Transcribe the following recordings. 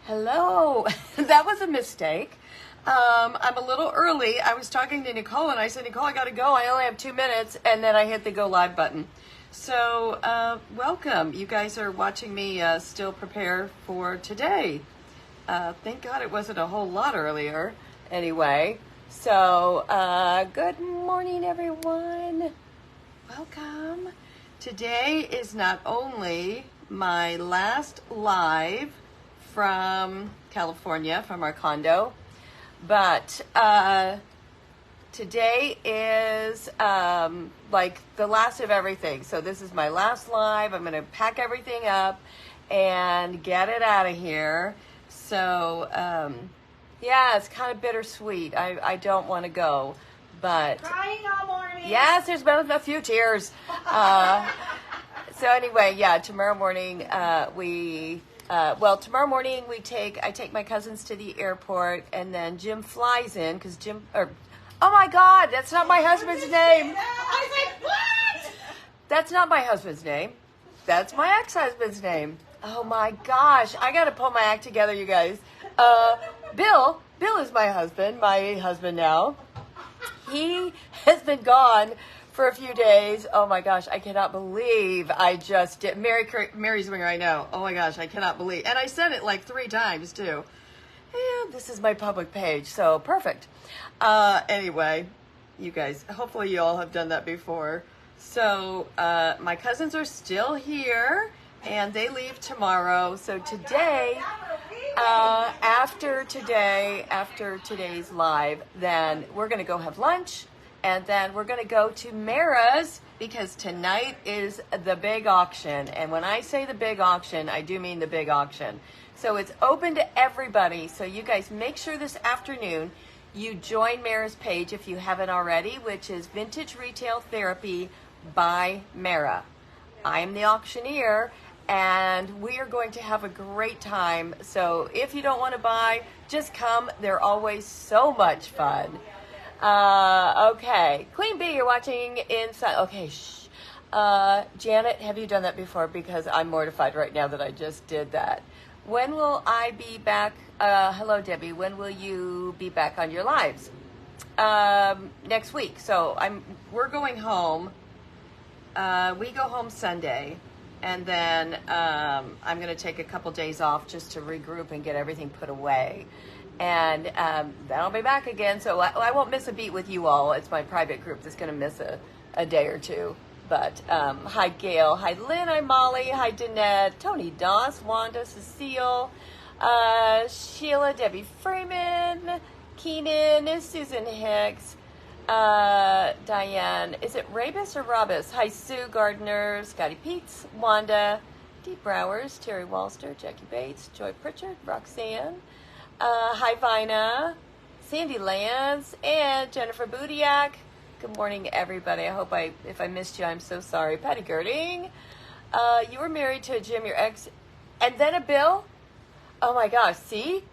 Hello. That was a mistake. I'm a little early. I was talking to Nicole and I said, Nicole, I got to go. I only have 2 minutes. And then I hit the go live button. So welcome. You guys are watching me still prepare for today. Thank God it wasn't a whole lot earlier. Anyway, so good morning, everyone. Welcome. Today is not only my last live from California, from our condo, but today is like the last of everything. So this is my last live. I'm going to pack everything up and get it out of here. So yeah, it's kind of bittersweet. I don't want to go, but Crying all morning. yes, there's been a few tears. So anyway, yeah, tomorrow morning tomorrow morning I take my cousins to the airport, and then Jim flies in because oh my God, that's not my husband's name. I was like, what? That's not my husband's name. That's my ex-husband's name. Oh my gosh, I got to pull my act together, you guys. Bill is my husband now. He has been gone for a few days. Oh my gosh, I cannot believe I just did. Mary's doing right now. Oh my gosh, I cannot believe. And I said it like 3 times too. Yeah, this is my public page, so perfect. Anyway, you guys, hopefully you all have done that before. So my cousins are still here, and they leave tomorrow. So today, after today's live, then we're going to go have lunch. And then we're going to go to Mara's because tonight is the big auction. And when I say the big auction, I do mean the big auction. So it's open to everybody. So you guys make sure this afternoon you join Mara's page if you haven't already, which is Vintage Retail Therapy by Mara. I am the auctioneer, and we are going to have a great time. So if you don't want to buy, just come. They're always so much fun. Okay. Queen Bee, you're watching inside. Okay, shh. Janet, have you done that before? Because I'm mortified right now that I just did that. When will I be back? Hello, Debbie. When will you be back on your lives? Next week. So we're going home. We go home Sunday, and then I'm going to take a couple days off just to regroup and get everything put away. And then I'll be back again, so I won't miss a beat with you all. It's my private group that's going to miss a day or two. But hi, Gail. Hi, Lynn. Hi, Molly. Hi, Danette. Tony Doss. Wanda. Cecile. Sheila. Debbie Freeman. Keenan. Susan Hicks. Diane. Is it Rabus or Robus? Hi, Sue Gardner. Scotty Peets. Wanda. Dee Browers. Terry Walster. Jackie Bates. Joy Pritchard. Roxanne. Hi, Vina, Sandy Lance, and Jennifer Budiak. Good morning, everybody. I hope if I missed you, I'm so sorry. Patty Girding, you were married to a Jim, your ex, and then a Bill? Oh my gosh, see?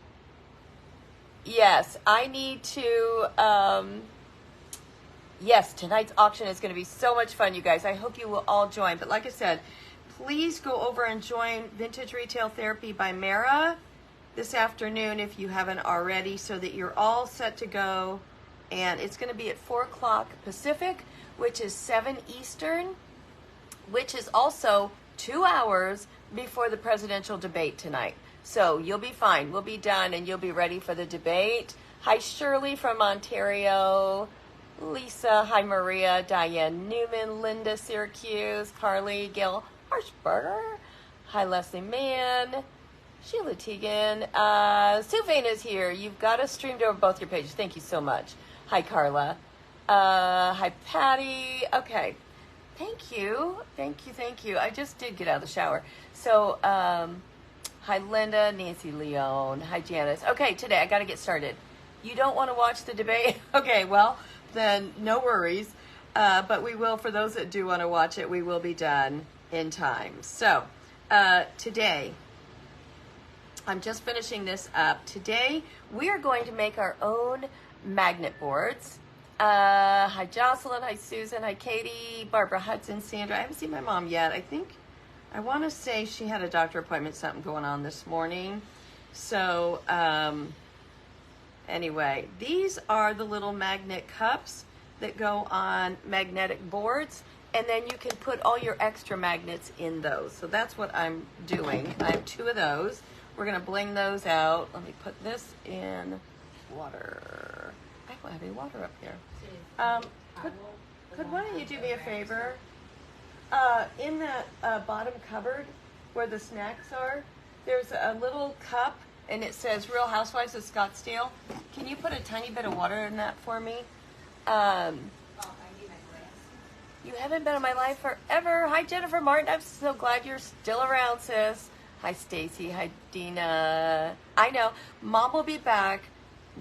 Yes, I need to, yes, tonight's auction is going to be so much fun, you guys. I hope you will all join. But like I said, please go over and join Vintage Retail Therapy by Mara this afternoon if you haven't already, so that you're all set to go. And it's going to be at 4 o'clock Pacific, which is 7 Eastern, which is also 2 hours before the presidential debate tonight. So you'll be fine. We'll be done and you'll be ready for the debate. Hi, Shirley from Ontario. Lisa. Hi, Maria. Diane Newman. Linda, Syracuse. Carly. Gail Harshberger. Hi, Leslie Mann. Sheila Teagan. Sue Vane is here. You've got us streamed over both your pages. Thank you so much. Hi, Carla. Hi, Patty. Okay. Thank you. I just did get out of the shower. So, hi, Linda, Nancy Leone. Hi, Janice. Okay, today I got to get started. You don't want to watch the debate? Okay, well, then no worries. But we will, for those that do want to watch it, we will be done in time. So, today, I'm just finishing this up. Today, we are going to make our own magnet boards. Hi, Jocelyn. Hi, Susan. Hi, Katie. Barbara Hudson. Sandra. I haven't seen my mom yet. I want to say she had a doctor appointment, something going on this morning. So anyway, these are the little magnet cups that go on magnetic boards, and then you can put all your extra magnets in those. So that's what I'm doing. I have 2 of those. We're gonna bling those out. Let me put this in water. I don't have any water up here. Could one of you do me a favor? In that bottom cupboard where the snacks are, there's a little cup and it says Real Housewives of Scottsdale. Can you put a tiny bit of water in that for me? You haven't been in my life forever. Hi, Jennifer Martin. I'm so glad you're still around, sis. Hi, Stacy. Hi, Dina. I know. Mom will be back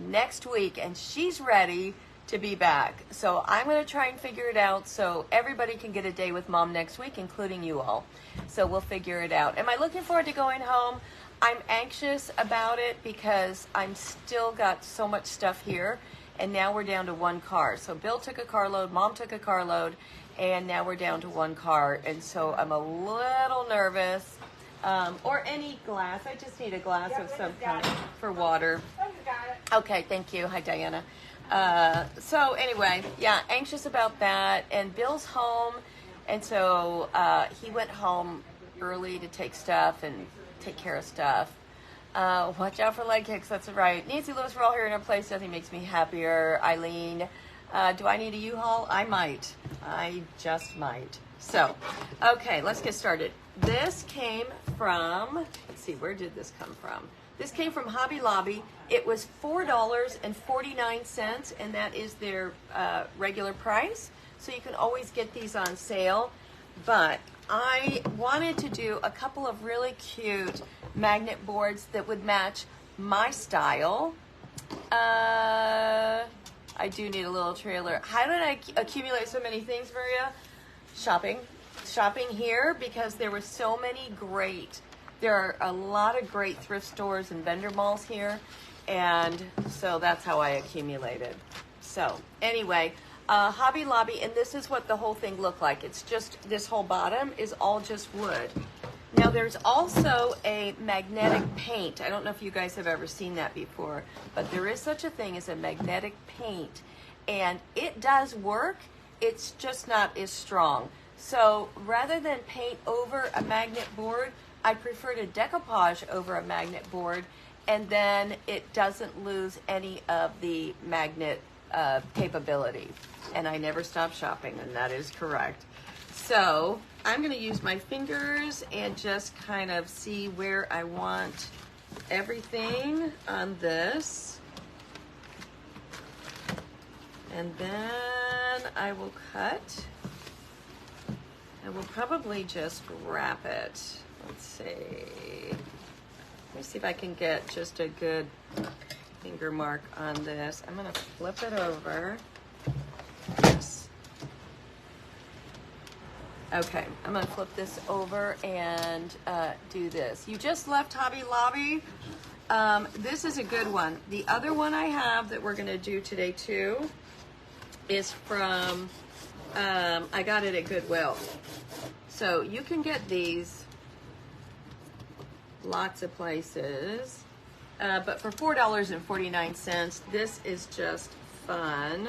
next week, and she's ready to be back. So I'm going to try and figure it out so everybody can get a day with Mom next week, including you all. So we'll figure it out. Am I looking forward to going home? I'm anxious about it because I'm still got so much stuff here, and now we're down to 1 car. So Bill took a carload, Mom took a carload, and now we're down to 1 car. And so I'm a little nervous. Or any glass. I just need a glass of some kind for water. Okay, thank you. Hi, Diana. So anyway, yeah, anxious about that. And Bill's home, and so he went home early to take stuff and take care of stuff. Watch out for leg kicks. That's right. Nancy Lewis, we're all here in our place. Nothing makes me happier. Eileen, do I need a U-Haul? I might. I just might. So, okay, let's get started. This came from, let's see, where did this come from? This came from Hobby Lobby. It was $4.49, and that is their regular price. So you can always get these on sale. But I wanted to do a couple of really cute magnet boards that would match my style. I do need a little trailer. How did I accumulate so many things, Maria? Shopping here because there were so many there are a lot of great thrift stores and vendor malls here, and so that's how I accumulated. So anyway, Hobby Lobby, and this is what the whole thing looked like. It's just, this whole bottom is all just wood. Now there's also a magnetic paint. I don't know if you guys have ever seen that before, but there is such a thing as a magnetic paint, and it does work. It's just not as strong. So rather than paint over a magnet board, I prefer to decoupage over a magnet board, and then it doesn't lose any of the magnet capability. And I never stop shopping, and that is correct. So I'm going to use my fingers and just kind of see where I want everything on this. And then I will cut. And we'll probably just wrap it. Let's see. Let me see if I can get just a good finger mark on this. I'm going to flip it over. Yes. Okay, I'm going to flip this over and do this. You just left Hobby Lobby. This is a good one. The other one I have that we're going to do today too is from, I got it at Goodwill. So you can get these lots of places, but for $4.49, this is just fun.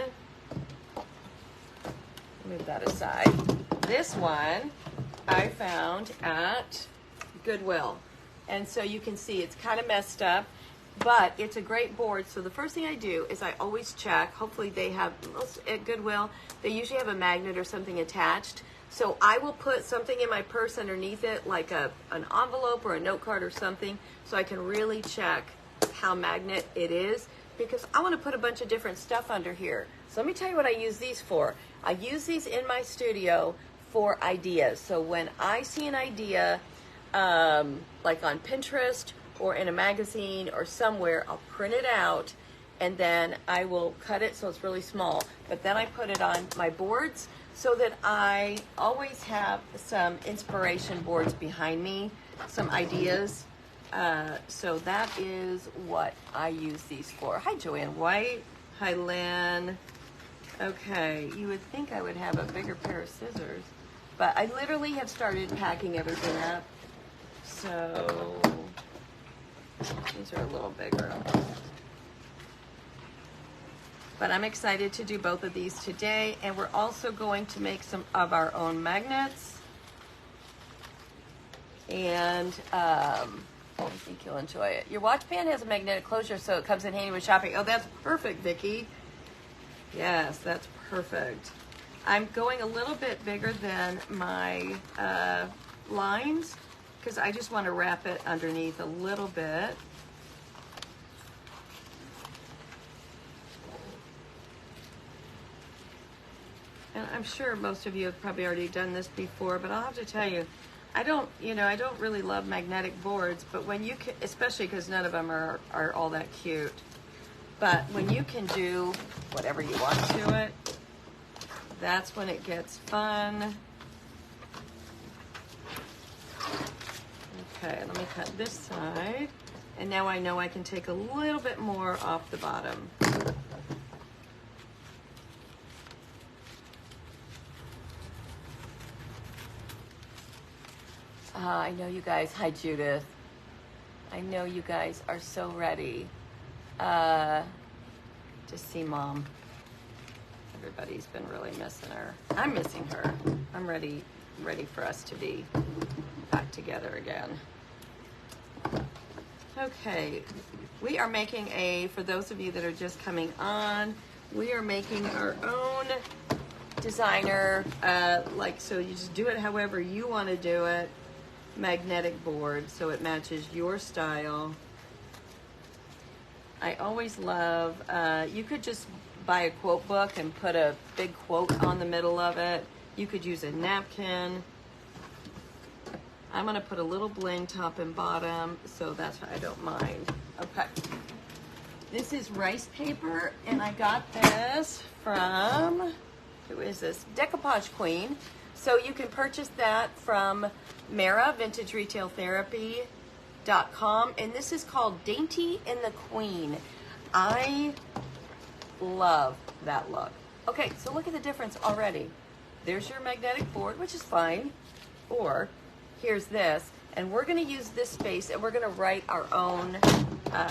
Move that aside. This one I found at Goodwill. And so you can see it's kind of messed up, but it's a great board. So the first thing I do is I always check. Hopefully they have, at Goodwill, they usually have a magnet or something attached. So I will put something in my purse underneath it, like an envelope or a note card or something, so I can really check how magnet it is, because I want to put a bunch of different stuff under here. So let me tell you what I use these for. I use these in my studio for ideas. So when I see an idea, like on Pinterest or in a magazine or somewhere, I'll print it out and then I will cut it so it's really small. But then I put it on my boards so that I always have some inspiration boards behind me, some ideas. So that is what I use these for. Hi, Joanne White. Hi, Lynn. Okay, you would think I would have a bigger pair of scissors, but I literally have started packing everything up. So These are a little bigger. But I'm excited to do both of these today, and we're also going to make some of our own magnets. And I think you'll enjoy it. Your watch band has a magnetic closure, so it comes in handy with shopping. Oh, that's perfect, Vicki. Yes, that's perfect. I'm going a little bit bigger than my lines because I just want to wrap it underneath a little bit. And I'm sure most of you have probably already done this before, but I'll have to tell you, I don't really love magnetic boards, but when you can, especially because none of them are all that cute, but when you can do whatever you want to it, that's when it gets fun. Okay, let me cut this side, and now I know I can take a little bit more off the bottom. I know you guys. Hi, Judith. I know you guys are so ready to see Mom. Everybody's been really missing her. I'm missing her. I'm ready for us to be back together again. Okay, we are making for those of you that are just coming on, we are making our own designer, so you just do it however you want to do it. Magnetic board so it matches your style. I always love, you could just buy a quote book and put a big quote on the middle of it. You could use a napkin. I'm going to put a little bling top and bottom, so that's why I don't mind. Okay. This is rice paper, and I got this from, who is this? Decoupage Queen. So you can purchase that from Mara, vintageretailtherapy.com, and this is called Dainty and the Queen. I love that look. Okay, so look at the difference already. There's your magnetic board, which is fine, or here's this, and we're going to use this space, and we're going to write our own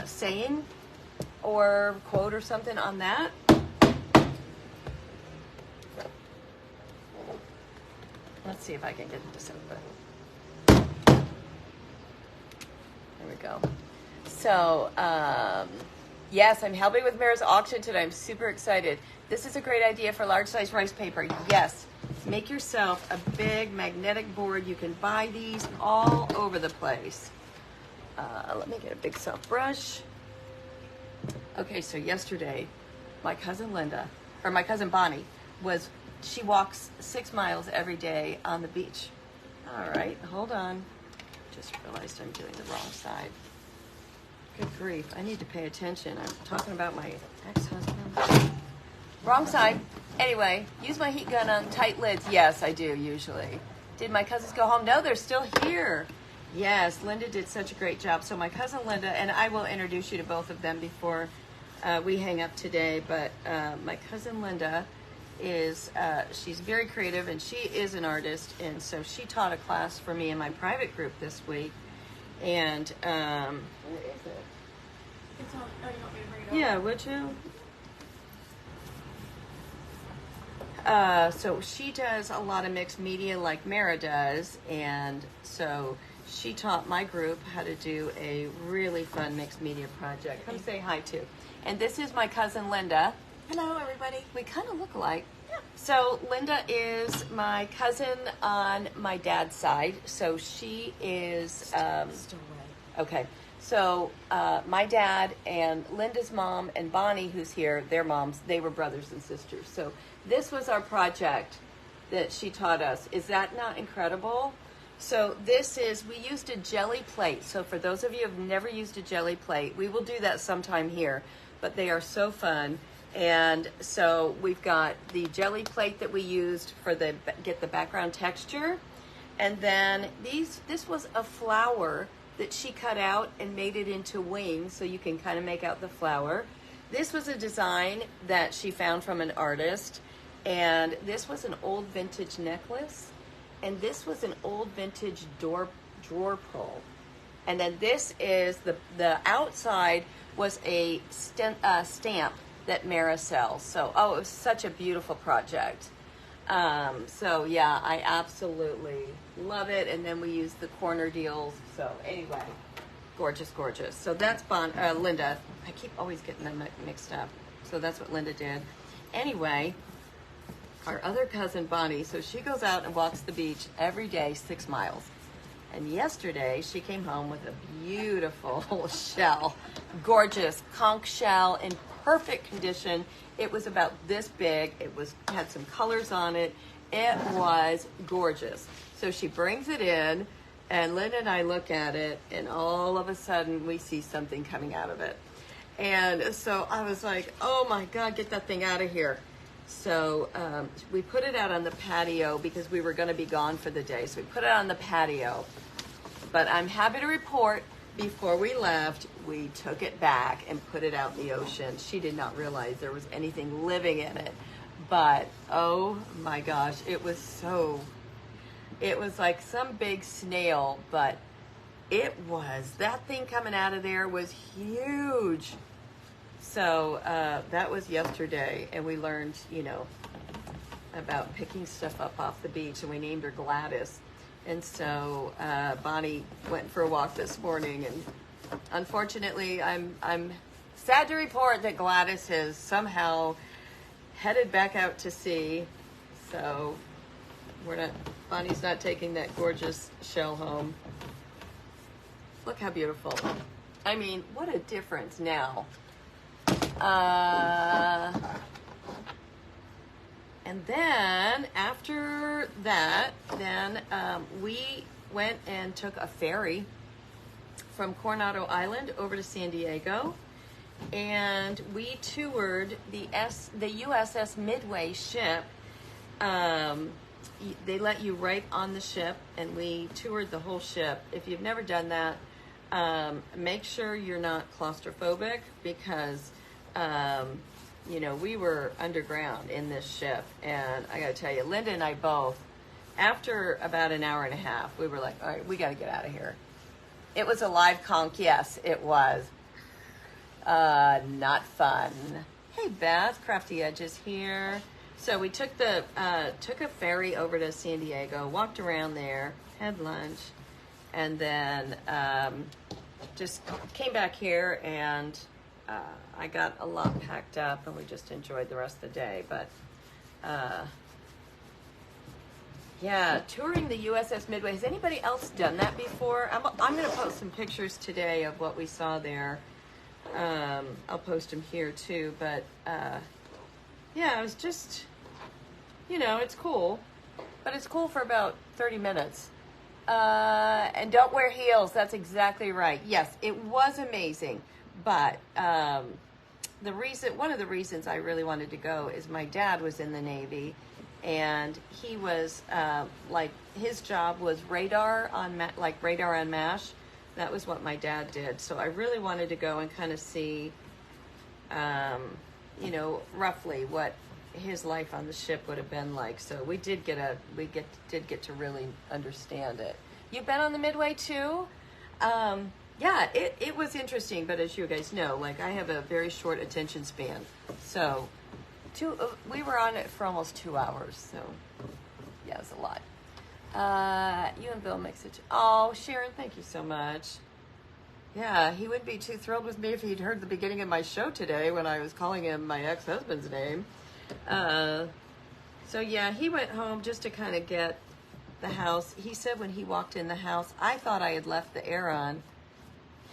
saying or quote or something on that. Let's see if I can get this open. There we go. So, yes, I'm helping with Mara's auction today. I'm super excited. This is a great idea for large size rice paper. Yes, make yourself a big magnetic board. You can buy these all over the place. Let me get a big soft brush. Okay, so yesterday, my cousin Bonnie she walks 6 miles every day on the beach. All right, hold on. Just realized I'm doing the wrong side. Good grief, I need to pay attention. I'm talking about my ex-husband. Wrong side. Anyway, use my heat gun on tight lids. Yes, I do, usually. Did my cousins go home? No, they're still here. Yes, Linda did such a great job. So my cousin Linda, and I will introduce you to both of them before we hang up today, but my cousin Linda she's very creative, and she is an artist, and so she taught a class for me in my private group this week. And where is it? It's on. Oh, you want me to bring it up? Yeah, would you? So she does a lot of mixed media like Mara does, and so she taught my group how to do a really fun mixed media project. Come say hi too. And this is my cousin Linda. Hello, everybody. We kind of look alike. Yeah. So Linda is my cousin on my dad's side. So she is, Still right. okay. So my dad and Linda's mom and Bonnie, who's here, their moms, they were brothers and sisters. So this was our project that she taught us. Is that not incredible? So we used a jelly plate. So for those of you who have never used a jelly plate, we will do that sometime here, but they are so fun. And so we've got the jelly plate that we used for get the background texture. And then this was a flower that she cut out and made it into wings, so you can kind of make out the flower. This was a design that she found from an artist, and this was an old vintage necklace, and this was an old vintage drawer pull. And then this is the outside was a stamp that Mara sells. So, oh, it was such a beautiful project. So yeah, I absolutely love it. And then we use the corner deals. So anyway, gorgeous, gorgeous. So that's Linda. I keep always getting them mixed up. So that's what Linda did. Anyway, our other cousin Bonnie, so she goes out and walks the beach every day, 6 miles. And yesterday she came home with a beautiful shell, gorgeous conch shell in perfect condition. It was about this big. It had some colors on it. It was gorgeous. So she brings it in, and Linda and I look at it, and all of a sudden we see something coming out of it. And so I was like, oh my God, get that thing out of here. So we put it out on the patio because we were going to be gone for the day. So we put it on the patio. But I'm happy to report, before we left, we took it back and put it out in the ocean. She did not realize there was anything living in it. But, oh my gosh, it was like some big snail, but that thing coming out of there was huge. So that was yesterday, and we learned, about picking stuff up off the beach, and we named her Gladys. And so Bonnie went for a walk this morning, and unfortunately, I'm sad to report that Gladys has somehow headed back out to sea. So Bonnie's not taking that gorgeous shell home. Look how beautiful. I mean, what a difference now. And then after that, we went and took a ferry from Coronado Island over to San Diego, and we toured the USS Midway ship. They let you right on the ship, and we toured the whole ship. If you've never done that, make sure you're not claustrophobic, because we were underground in this ship, and I gotta tell you, Linda and I both, after about an hour and a half, we were like, all right, we gotta get out of here. It was a live conch, yes, it was. Not fun. Hey Beth, Crafty Edges here. So we took a ferry over to San Diego, walked around there, had lunch, and then just came back here, and I got a lot packed up, and we just enjoyed the rest of the day. But yeah, touring the USS Midway. Has anybody else done that before? I'm going to post some pictures today of what we saw there. I'll post them here too. But yeah, it was just, it's cool. But it's cool for about 30 minutes. And don't wear heels. That's exactly right. Yes, it was amazing. But one of the reasons I really wanted to go is my dad was in the Navy, and he was his job was radar on MASH. That was what my dad did. So I really wanted to go and kind of see, roughly what his life on the ship would have been like. So we did get to really understand it. You've been on the Midway too? Yeah, it was interesting, but as you guys know, I have a very short attention span. So we were on it for almost 2 hours. So yeah, it was a lot. You and Bill mix it. Oh, Sharon, thank you so much. Yeah, he wouldn't be too thrilled with me if he'd heard the beginning of my show today when I was calling him my ex-husband's name. So yeah, he went home just to kind of get the house. He said when he walked in the house, I thought I had left the air on.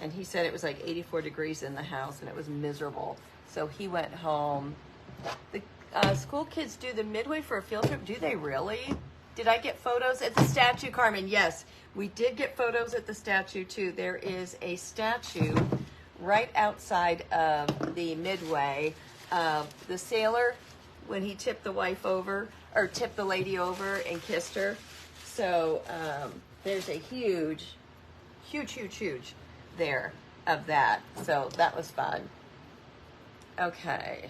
And he said it was like 84 degrees in the house, and it was miserable. So he went home. The school kids do the Midway for a field trip. Do they really? Did I get photos at the statue, Carmen? Yes, we did get photos at the statue, too. There is a statue right outside of the Midway of the sailor when he tipped the wife over, or tipped the lady over and kissed her. So there's a huge there of that. So that was fun. Okay.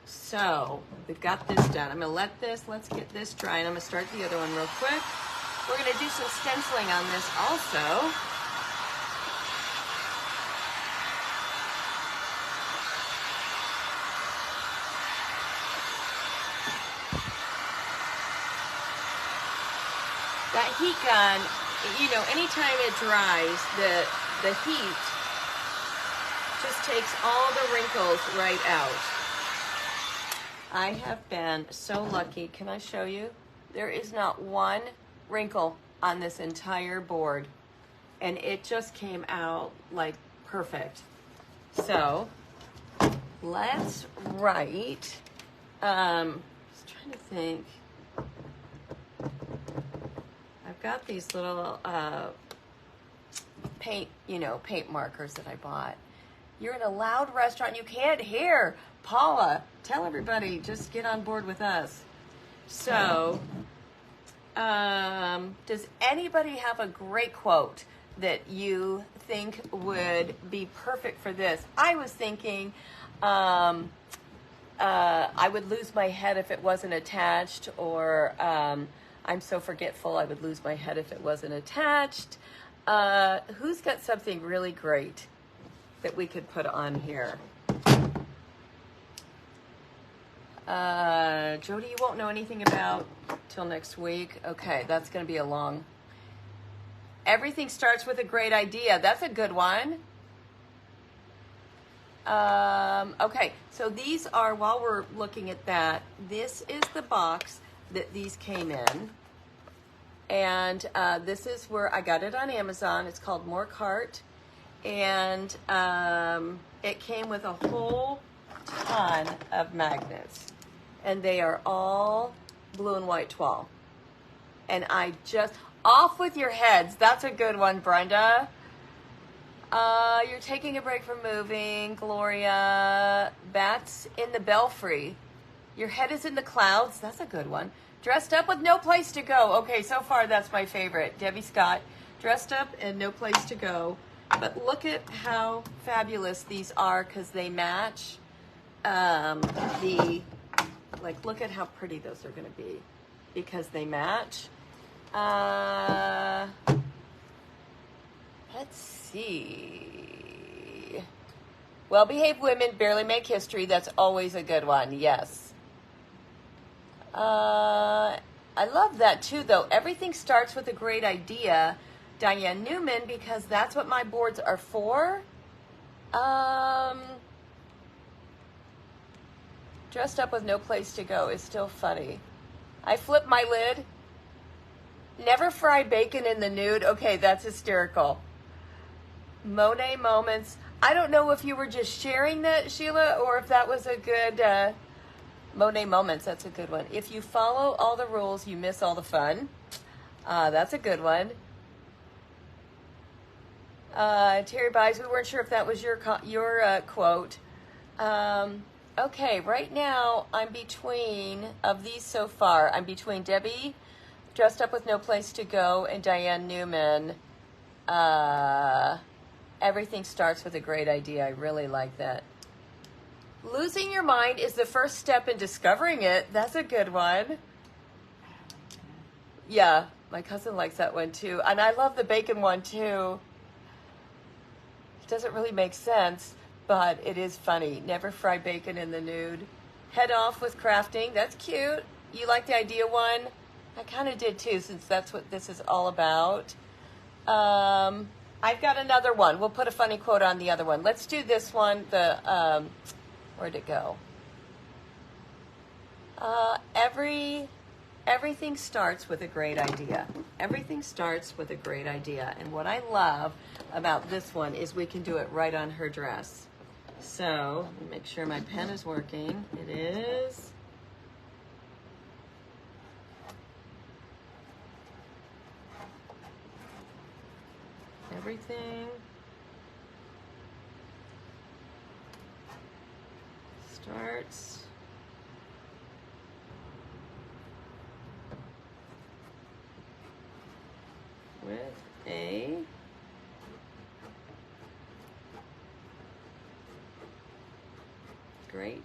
So we've got this done. I'm gonna let's get this dry, and I'm gonna start the other one real quick. We're going to do some stenciling on this also. That heat gun, you know, anytime it dries, the heat just takes all the wrinkles right out. I have been so lucky. Can I show you? There is not one wrinkle on this entire board, and it just came out like perfect. So let's write. Just trying to think. I've got these little paint markers that I bought. You're in a loud restaurant. You can't hear. Paula, tell everybody, just get on board with us. So, does anybody have a great quote that you think would be perfect for this? I was thinking, I would lose my head if it wasn't attached, or I'm so forgetful I would lose my head if it wasn't attached. Who's got something really great that we could put on here? Jody, you won't know anything about till next week. Okay, that's going to be a long. Everything starts with a great idea. That's a good one. Okay, so these are, while we're looking at that, this is the box that these came in. And this is where I got it on Amazon. It's called More Cart. And it came with a whole ton of magnets. And they are all blue and white toile. And I just, off with your heads. That's a good one, Brenda. You're taking a break from moving, Gloria. Bats in the belfry. Your head is in the clouds. That's a good one. Dressed up with no place to go. Okay, so far that's my favorite. Debbie Scott. Dressed up and no place to go. But look at how fabulous these are because they match look at how pretty those are going to be because they match. Let's see. Well-behaved women barely make history. That's always a good one. Yes. I love that too, though. Everything starts with a great idea. Diane Newman, because that's what my boards are for. Dressed up with no place to go is still funny. I flip my lid. Never fry bacon in the nude. Okay, that's hysterical. Monet moments. I don't know if you were just sharing that, Sheila, or if that was a good Monet moments. That's a good one. If you follow all the rules, you miss all the fun. That's a good one. Terry Buys, we weren't sure if that was your quote. Okay, right now I'm between, of these so far, I'm between Debbie, Dressed Up with No Place to Go, and Diane Newman. Everything starts with a great idea. I really like that. Losing your mind is the first step in discovering it. That's a good one. Yeah, my cousin likes that one too. And I love the bacon one too. It doesn't really make sense, but it is funny. Never fry bacon in the nude. Head off with crafting. That's cute. You like the idea one? I kind of did too, since that's what this is all about. I've got another one. We'll put a funny quote on the other one. Let's do this one. Where'd it go? Everything starts with a great idea. Everything starts with a great idea. And what I love about this one is we can do it right on her dress. So, let me make sure my pen is working. It is. Everything starts with a great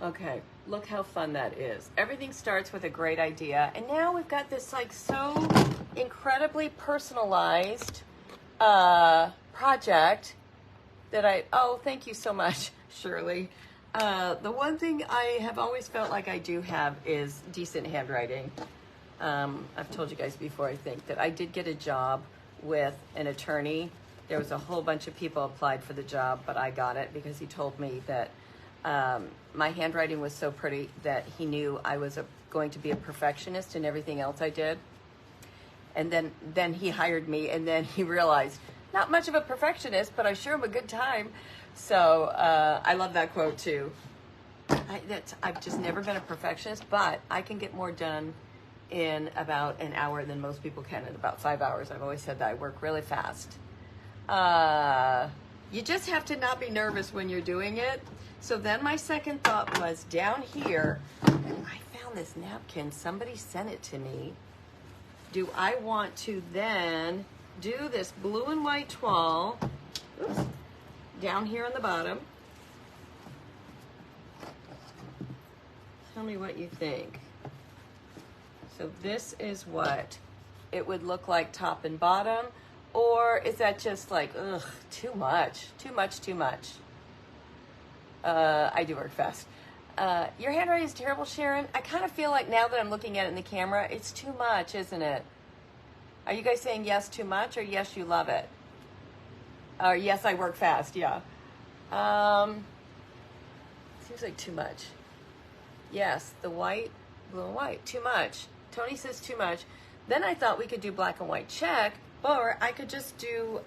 Okay, look how fun that is. Everything starts with a great idea, and now we've got this like so incredibly personalized project that oh, thank you so much, Shirley. The one thing I have always felt like I do have is decent handwriting. I've told you guys before, I think, that I did get a job with an attorney. There was a whole bunch of people applied for the job, but I got it because he told me that my handwriting was so pretty that he knew I was going to be a perfectionist in everything else I did. And then he hired me, and then he realized, not much of a perfectionist, but I sure am a good time. So I love that quote too. I've just never been a perfectionist, but I can get more done in about an hour than most people can in about 5 hours. I've always said that I work really fast. You just have to not be nervous when you're doing it. So then my second thought was down here, I found this napkin. Somebody sent it to me. Do I want to then do this blue and white toile, oops, down here on the bottom? Tell me what you think. So this is what it would look like top and bottom, or is that just like, ugh, too much? I do work fast. Your handwriting is terrible, Sharon. I kind of feel like now that I'm looking at it in the camera, it's too much, isn't it? Are you guys saying yes, too much, or yes, you love it? Or yes, I work fast, yeah. Seems like too much. Yes, the white, blue and white, too much. Tony says too much. Then I thought we could do black and white check, or I could just do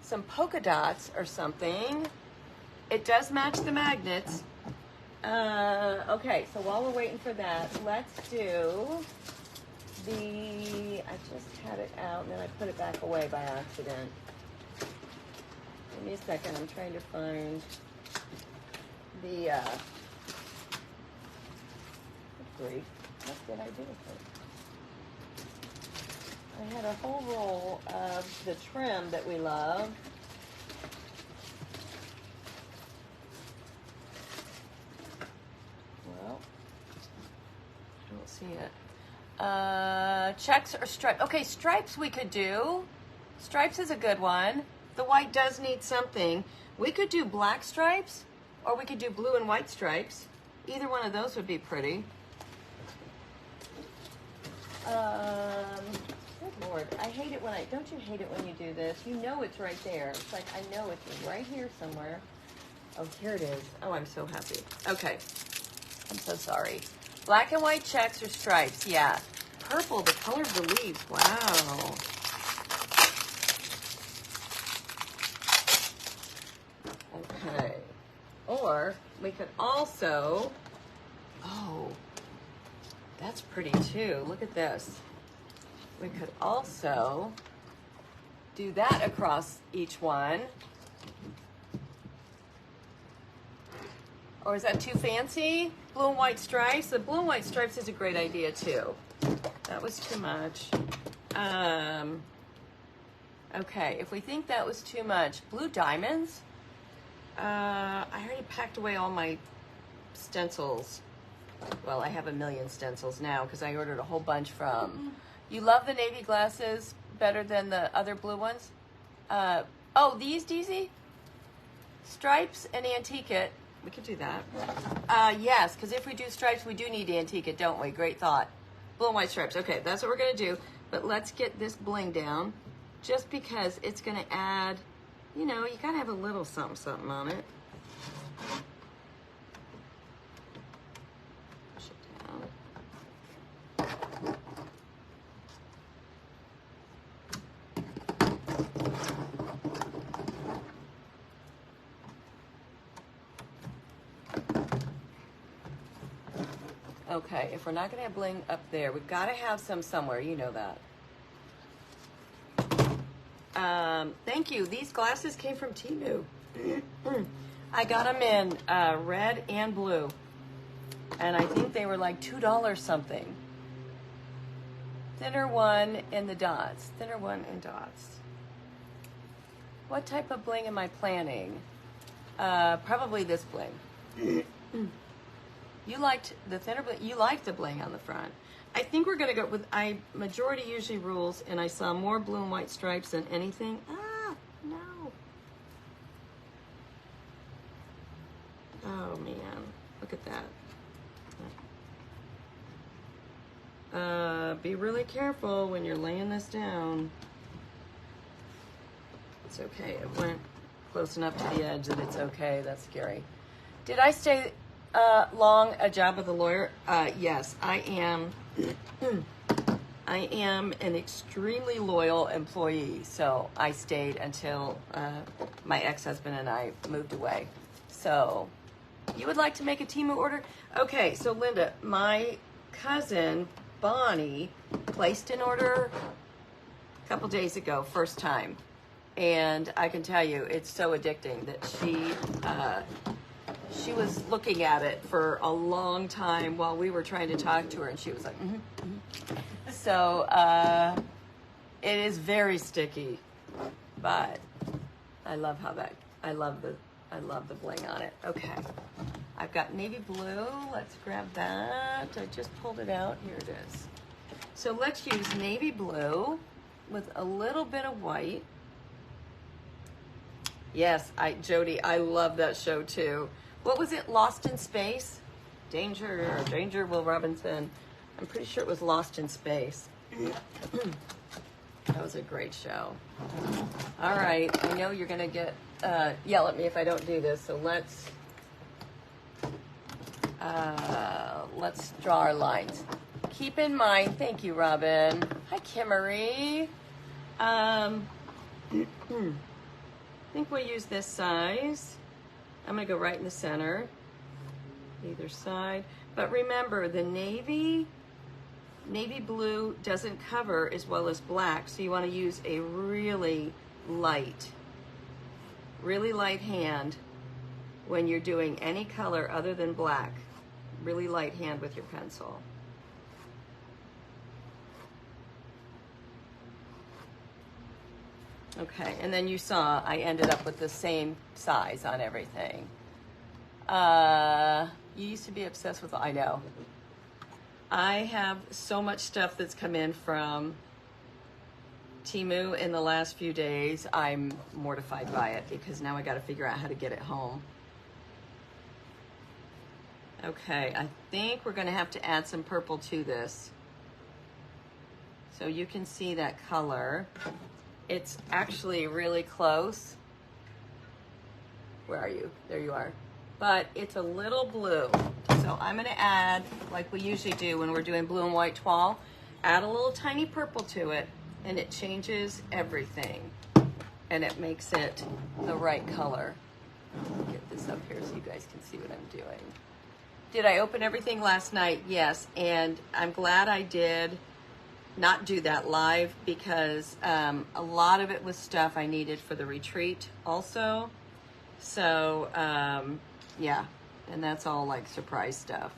some polka dots or something. It does match the magnets. Okay, so while we're waiting for that, let's do I just had it out and then I put it back away by accident. Give me a second, I'm trying to find the, good grief, what did I do with it? I had a whole roll of the trim that we love. Well, I don't see it. Checks or stripes? Okay, stripes we could do. Stripes is a good one. The white does need something. We could do black stripes, or we could do blue and white stripes. Either one of those would be pretty. Good Lord, I hate it when don't you hate it when you do this? You know it's right there. It's like, I know it's right here somewhere. Oh, here it is. Oh, I'm so happy. Okay, I'm so sorry. Black and white checks or stripes, yeah. Purple, the color of the leaves, wow. Okay, or we could also, oh, that's pretty too. Look at this. We could also do that across each one. Or is that too fancy? Blue and white stripes? The blue and white stripes is a great idea too. That was too much. Okay, if we think that was too much, blue diamonds? I already packed away all my stencils. Well, I have a million stencils now because I ordered a whole bunch from. You love the navy glasses better than the other blue ones? Oh, these, DZ? Stripes and antique it. We could do that. Yes, because if we do stripes, we do need antique it, don't we? Great thought. Blue and white stripes. Okay, that's what we're going to do. But let's get this bling down just because it's going to add, you know, you got to have a little something, something on it. Push it down. Okay, if we're not going to have bling up there, we've got to have some somewhere. You know that. Thank you. These glasses came from Temu. I got them in red and blue. And I think they were like $2 something. Thinner one in the dots. Thinner one in dots. What type of bling am I planning? Probably this bling. You liked the thinner bling. You liked the bling on the front. I think we're gonna go with, majority usually rules, and I saw more blue and white stripes than anything. Ah, no. Oh man, look at that. Be really careful when you're laying this down. It's okay, it went close enough to the edge that it's okay. That's scary. Did I stay long a job with a lawyer? Yes, I am. I am an extremely loyal employee, so I stayed until my ex-husband and I moved away. So you would like to make a Temu order? Okay, so Linda, my cousin Bonnie placed an order a couple days ago, first time. And I can tell you, it's so addicting that she was looking at it for a long time while we were trying to talk to her, and she was like, So it is very sticky, but I love how I love the bling on it. Okay, I've got navy blue. Let's grab that. I just pulled it out. Here it is. So let's use navy blue with a little bit of white. Yes, Jody, I love that show too. What was it? Lost in Space? Danger, Will Robinson. I'm pretty sure it was Lost in Space. That was a great show. All right, I know you're gonna yell at me if I don't do this, so let's draw our lines. Keep in mind, thank you, Robin. Hi, Kimmery. I think we'll use this size. I'm gonna go right in the center, either side. But remember, the navy blue doesn't cover as well as black, so you wanna use a really light hand when you're doing any color other than black. Really light hand with your pencil. Okay, and then you saw I ended up with the same size on everything. You used to be obsessed with, I know. I have so much stuff that's come in from Temu in the last few days. I'm mortified by it because now I got to figure out how to get it home. Okay, I think we're going to have to add some purple to this. So you can see that color. It's actually really close. Where are you? There you are. But it's a little blue. So I'm gonna add, like we usually do when we're doing blue and white toile, add a little tiny purple to it, and it changes everything. And it makes it the right color. Get this up here so you guys can see what I'm doing. Did I open everything last night? Yes, and I'm glad I did not do that live because a lot of it was stuff I needed for the retreat also. So yeah, and that's all like surprise stuff.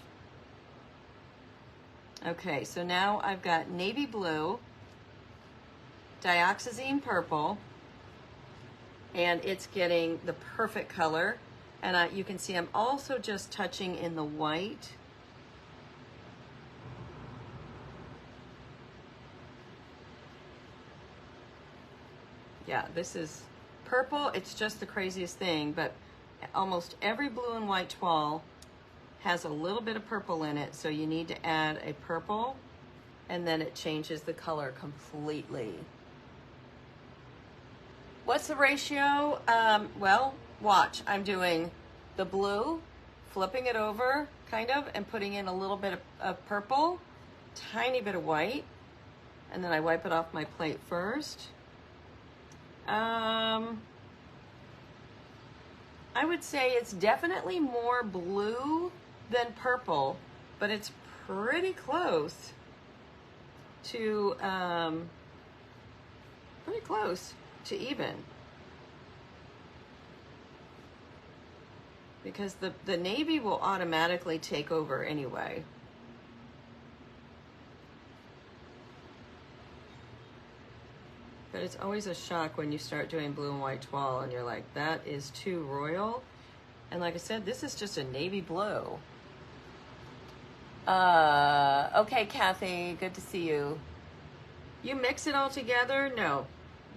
Okay, so now I've got navy blue, dioxazine purple, and it's getting the perfect color. And you can see I'm also just touching in the white. Yeah, this is purple. It's just the craziest thing, but almost every blue and white toile has a little bit of purple in it, so you need to add a purple, and then it changes the color completely. What's the ratio? Well, watch. I'm doing the blue, flipping it over, kind of, and putting in a little bit of purple, tiny bit of white, and then I wipe it off my plate first. I would say it's definitely more blue than purple, but it's pretty close to even. Because the navy will automatically take over anyway. But it's always a shock when you start doing blue and white toile and you're like, that is too royal. And like I said, this is just a navy blue. Okay, Kathy, good to see you. You mix it all together? No.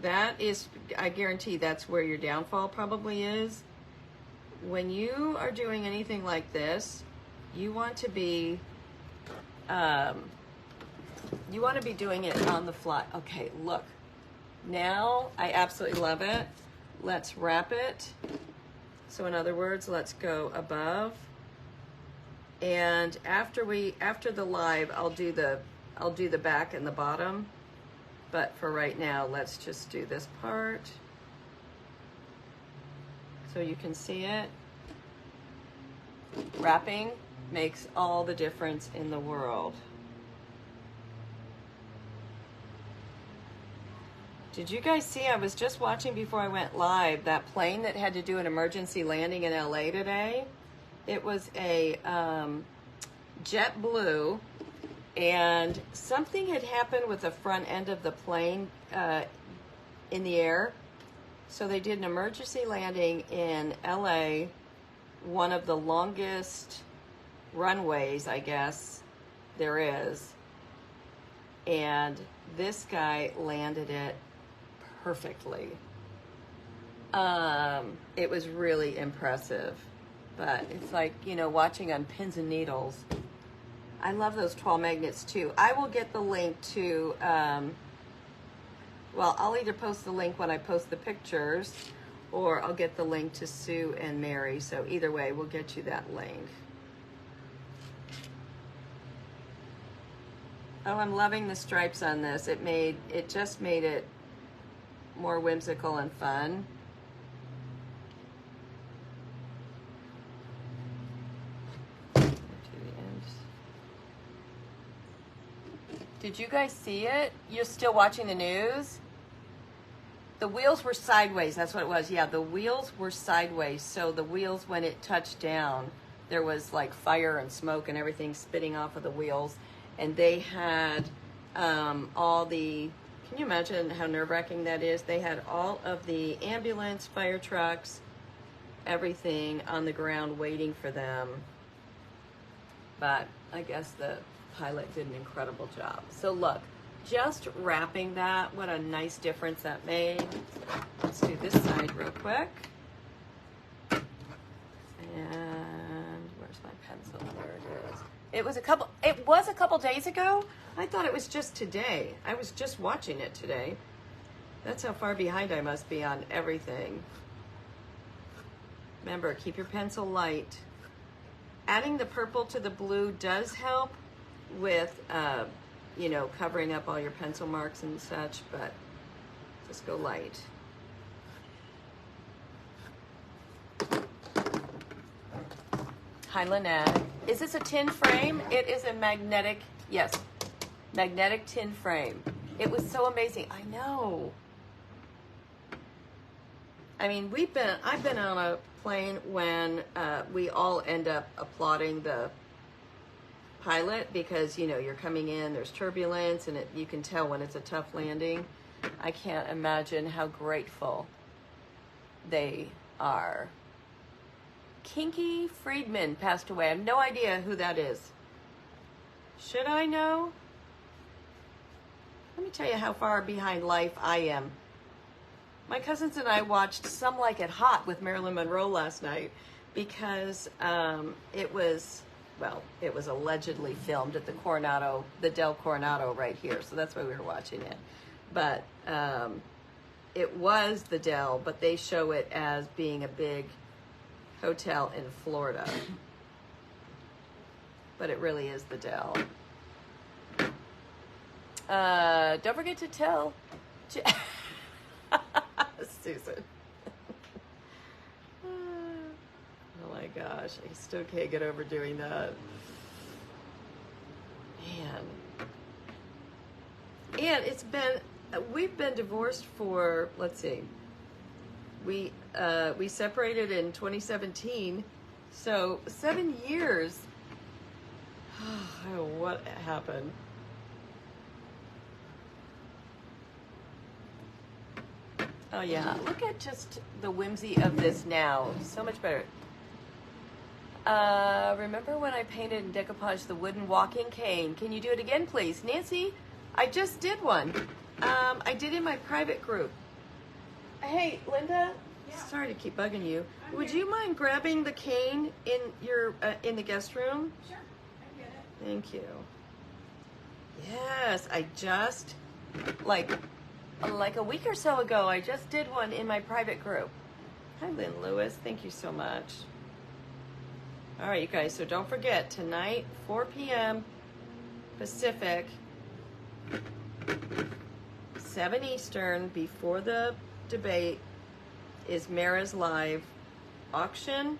That is, I guarantee that's where your downfall probably is. When you are doing anything like this, you want to be doing it on the fly. Okay, look. Now I absolutely love it. Let's wrap it. So in other words, let's go above. And after the live, I'll do the back and the bottom. But for right now, let's just do this part. So you can see it. Wrapping makes all the difference in the world. Did you guys see, I was just watching before I went live, that plane that had to do an emergency landing in LA today? It was a JetBlue, and something had happened with the front end of the plane in the air. So they did an emergency landing in LA, one of the longest runways, I guess, there is. And this guy landed it perfectly. It was really impressive. But it's like, you know, watching on pins and needles. I love those 12 magnets too. I will get the link to, well, I'll either post the link when I post the pictures, or I'll get the link to Sue and Mary. So either way, we'll get you that link. Oh, I'm loving the stripes on this. It just made it more whimsical and fun. Did you guys see it? You're still watching the news? The wheels were sideways. That's what it was. Yeah, the wheels were sideways. So the wheels, when it touched down, there was like fire and smoke and everything spitting off of the wheels. And they had all the, can you imagine how nerve-wracking that is? They had all of the ambulance, fire trucks, everything on the ground waiting for them. But I guess the pilot did an incredible job. So look, just wrapping that, what a nice difference that made. Let's do this side real quick. And where's my pencil? There it is. It was a couple days ago. I thought it was just today. I was just watching it today. That's how far behind I must be on everything. Remember, keep your pencil light. Adding the purple to the blue does help with, you know, covering up all your pencil marks and such, but just go light. Hi, Lynette. Is this a tin frame? It is a magnetic, yes, magnetic tin frame. It was so amazing. I know. I mean, I've been on a plane when we all end up applauding the pilot because, you know, you're coming in, there's turbulence, and you can tell when it's a tough landing. I can't imagine how grateful they are. Kinky Friedman passed away. I have no idea who that is. Should I know? Let me tell you how far behind life I am. My cousins and I watched Some Like It Hot with Marilyn Monroe last night because it was allegedly filmed at the Del Coronado right here. So that's why we were watching it. But it was the Del, but they show it as being a big hotel in Florida. But it really is the Del. Don't forget to tell Susan. Oh my gosh, I still can't get over doing that. Man. And we've been divorced for, let's see, we separated in 2017, so 7 years. I don't know what happened. Oh yeah, look at just the whimsy of this now. So much better. Remember when I painted in Decoupage the wooden walking cane? Can you do it again, please? Nancy, I just did one. I did in my private group. Hey, Linda. Yeah. Sorry to keep bugging you. Would you mind grabbing the cane in your in the guest room? Sure, I get it. Thank you. Yes, I just like a week or so ago, I just did one in my private group. Hi, Lynn Lewis. Thank you so much. All right, you guys. So don't forget tonight, 4 p.m. Pacific, 7 Eastern, before the debate, is Mara's live auction,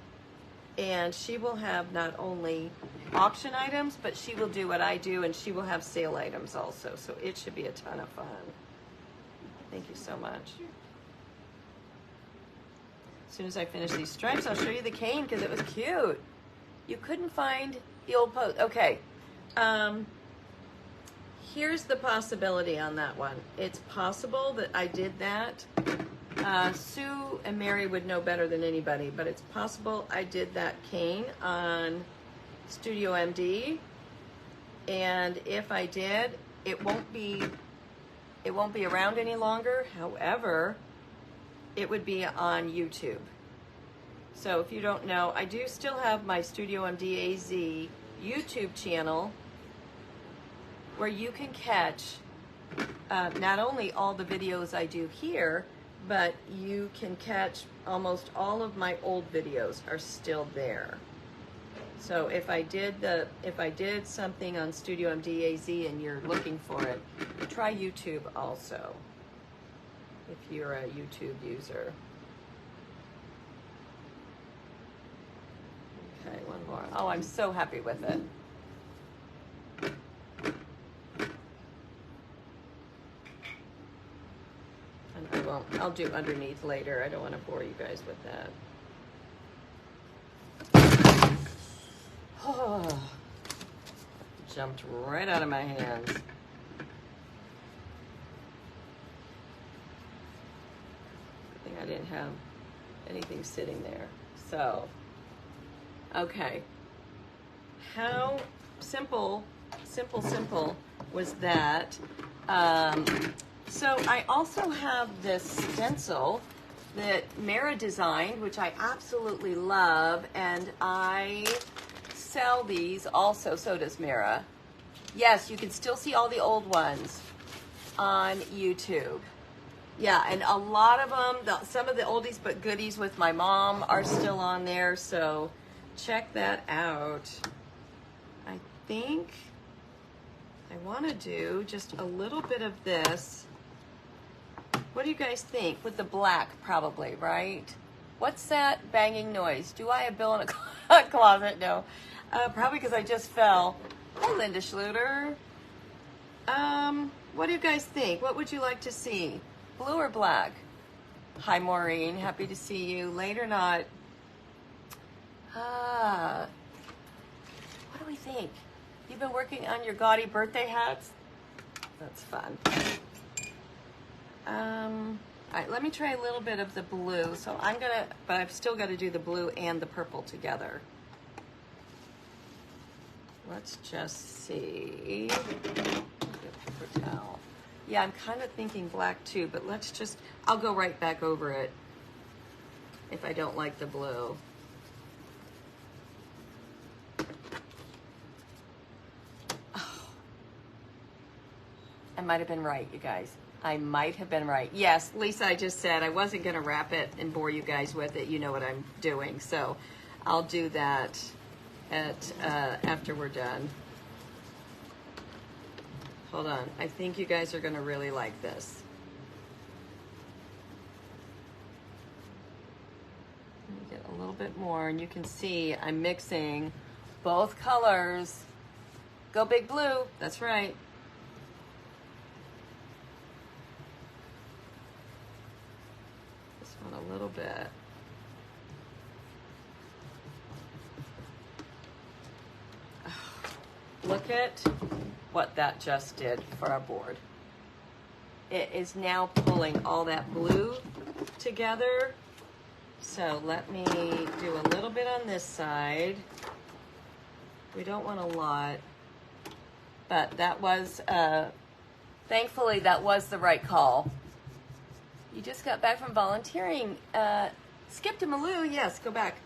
and she will have not only auction items, but she will do what I do, and she will have sale items also. So it should be a ton of fun. Thank you so much. As soon as I finish these stripes, I'll show you the cane because it was cute. You couldn't find the old post. Okay. Here's the possibility on that one. It's possible that I did that. Sue and Mary would know better than anybody, but it's possible I did that cane on Studio MD. And if I did, it won't be around any longer. However, it would be on YouTube. So if you don't know, I do still have my Studio MD AZ YouTube channel where you can catch not only all the videos I do here, but you can catch almost all of my old videos are still there. So if I did something on Studio MD AZ and you're looking for it, try YouTube also, if you're a YouTube user. Okay, one more. Oh, I'm so happy with it. And I'll do underneath later. I don't want to bore you guys with that. Oh, jumped right out of my hands. Good thing I didn't have anything sitting there. So, okay. How simple was that? So I also have this stencil that Mara designed, which I absolutely love, and I sell these also. So does Mara. Yes, you can still see all the old ones on YouTube. Yeah, and a lot of them, some of the oldies but goodies with my mom are still on there, so check that out. I think I want to do just a little bit of this. What do you guys think? With the black, probably, right? What's that banging noise? Do I have Bill in a closet? No. Probably because I just fell. Hi, Linda Schluter. What do you guys think? What would you like to see? Blue or black? Hi, Maureen. Happy to see you. Late or not? What do we think? You've been working on your gaudy birthday hats? That's fun. All right, let me try a little bit of the blue. So but I've still got to do the blue and the purple together. Let's just see. Paper towel. Yeah, I'm kind of thinking black too, but I'll go right back over it if I don't like the blue. Oh. I might have been right, you guys. I might have been right. Yes, Lisa, I just said I wasn't going to wrap it and bore you guys with it. You know what I'm doing. So I'll do that after we're done. Hold on. I think you guys are going to really like this. Let me get a little bit more, and you can see I'm mixing both colors. Go big blue. That's right. A little bit. Look at what that just did for our board. It is now pulling all that blue together So let me do a little bit on this side. We don't want a lot, but that was, thankfully that was the right call. You just got back from volunteering. Skip to Malou, yes, go back.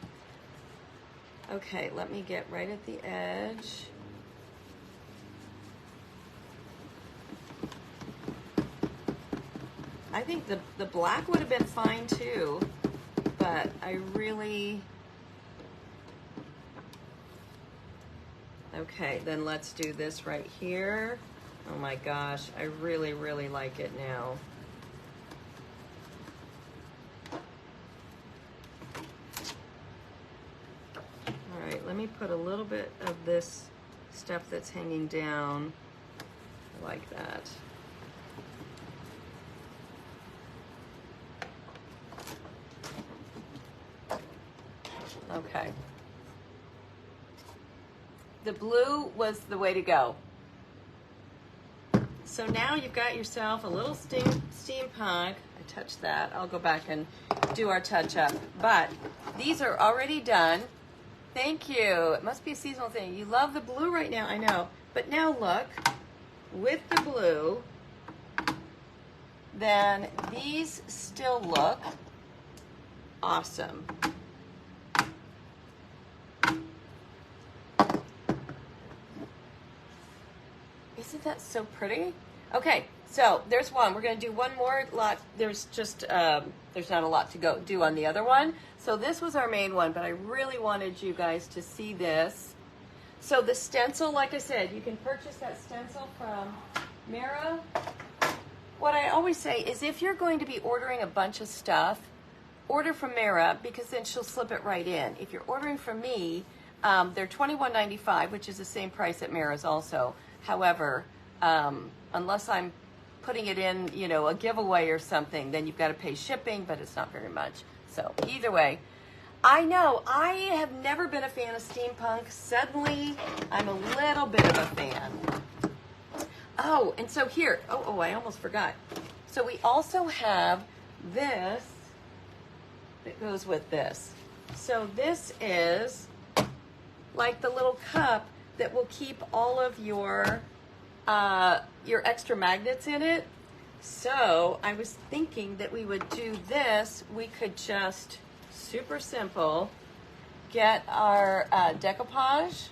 Okay, let me get right at the edge. I think the black would have been fine too, but I really... Okay, then let's do this right here. Oh my gosh, I really, really like it now. All right, let me put a little bit of this stuff that's hanging down. I like that. Okay. The blue was the way to go. So now you've got yourself a little steampunk. I touched that. I'll go back and do our touch up. But these are already done. Thank you. It must be a seasonal thing. You love the blue right now, I know. But now look, with the blue, then these still look awesome. Isn't that so pretty? Okay, so there's one. We're going to do one more lot. There's just, there's not a lot to do on the other one. So this was our main one, but I really wanted you guys to see this. So the stencil, like I said, you can purchase that stencil from Mara. What I always say is if you're going to be ordering a bunch of stuff, order from Mara because then she'll slip it right in. If you're ordering from me, they're $21.95, which is the same price at Mara's also. However, unless I'm putting it in, you know, a giveaway or something, then you've got to pay shipping, but it's not very much. So either way, I know I have never been a fan of steampunk. Suddenly, I'm a little bit of a fan. Oh, and so here, oh, I almost forgot. So we also have this that goes with this. So this is like the little cup that will keep all of your extra magnets in it. So I was thinking that we would do this. We could just, super simple, get our decoupage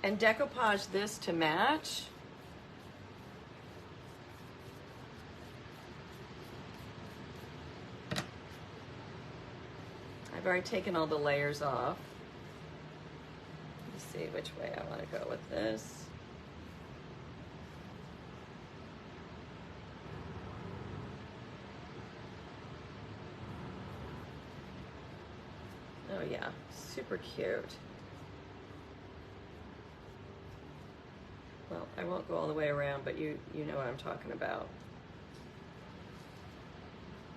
and decoupage this to match. I've already taken all the layers off. See which way I want to go with this. Oh yeah, super cute. Well, I won't go all the way around, but you know what I'm talking about.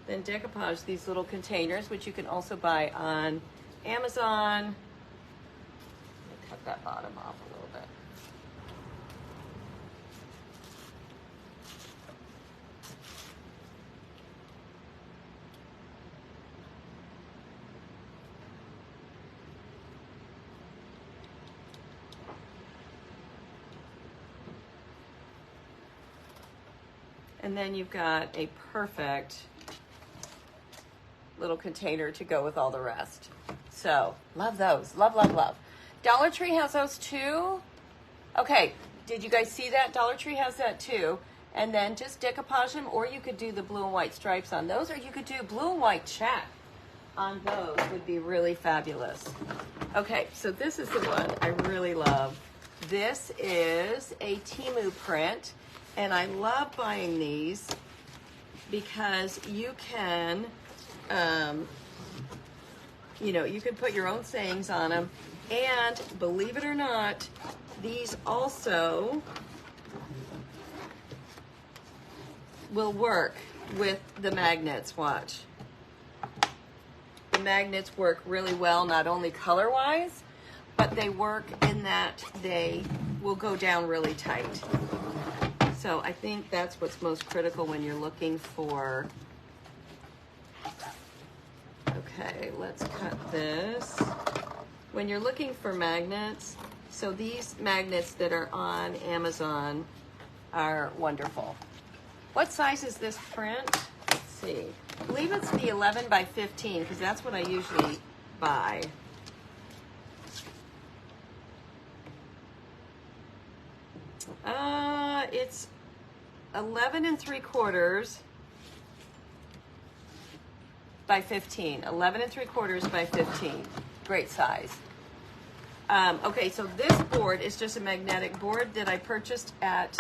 Then decoupage these little containers, which you can also buy on Amazon. Cut that bottom off a little bit. And then you've got a perfect little container to go with all the rest. So, love those. Love, love, love. Dollar Tree has those too. Okay, did you guys see that? Dollar Tree has that too. And then just decoupage them, or you could do the blue and white stripes on those, or you could do blue and white check on those. Would be really fabulous. Okay, so this is the one I really love. This is a Temu print, and I love buying these because you can, you know, you can put your own sayings on them. And believe it or not, these also will work with the magnets. Watch. The magnets work really well, not only color-wise, but they work in that they will go down really tight. So I think that's what's most critical when you're looking for... Okay, let's cut this. When you're looking for magnets, so these magnets that are on Amazon are wonderful. What size is this print? Let's see. I believe it's the 11 by 15 because that's what I usually buy. It's 11 3/4 by 15. 11 3/4 by 15. Great size. Okay, so this board is just a magnetic board that I purchased at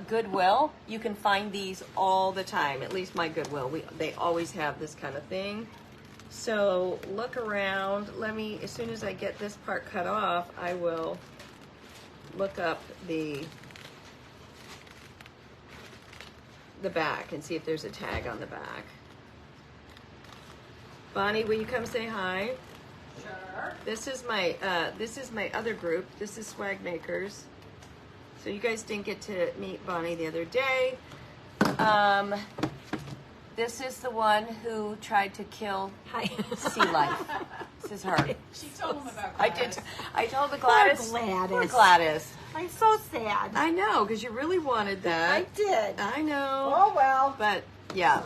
Goodwill. You can find these all the time, at least my Goodwill. They always have this kind of thing. So look around. As soon as I get this part cut off, I will look up the back and see if there's a tag on the back. Bonnie, will you come say hi? Sure. This is my other group. This is Swag Makers. So you guys didn't get to meet Bonnie the other day. This is the one who tried to kill sea life. This is her. She told him about I Gladys. did. I told the Gladys. Poor Gladys. I'm so sad. I know, because you really wanted that. I did. I know. Oh well. But yeah.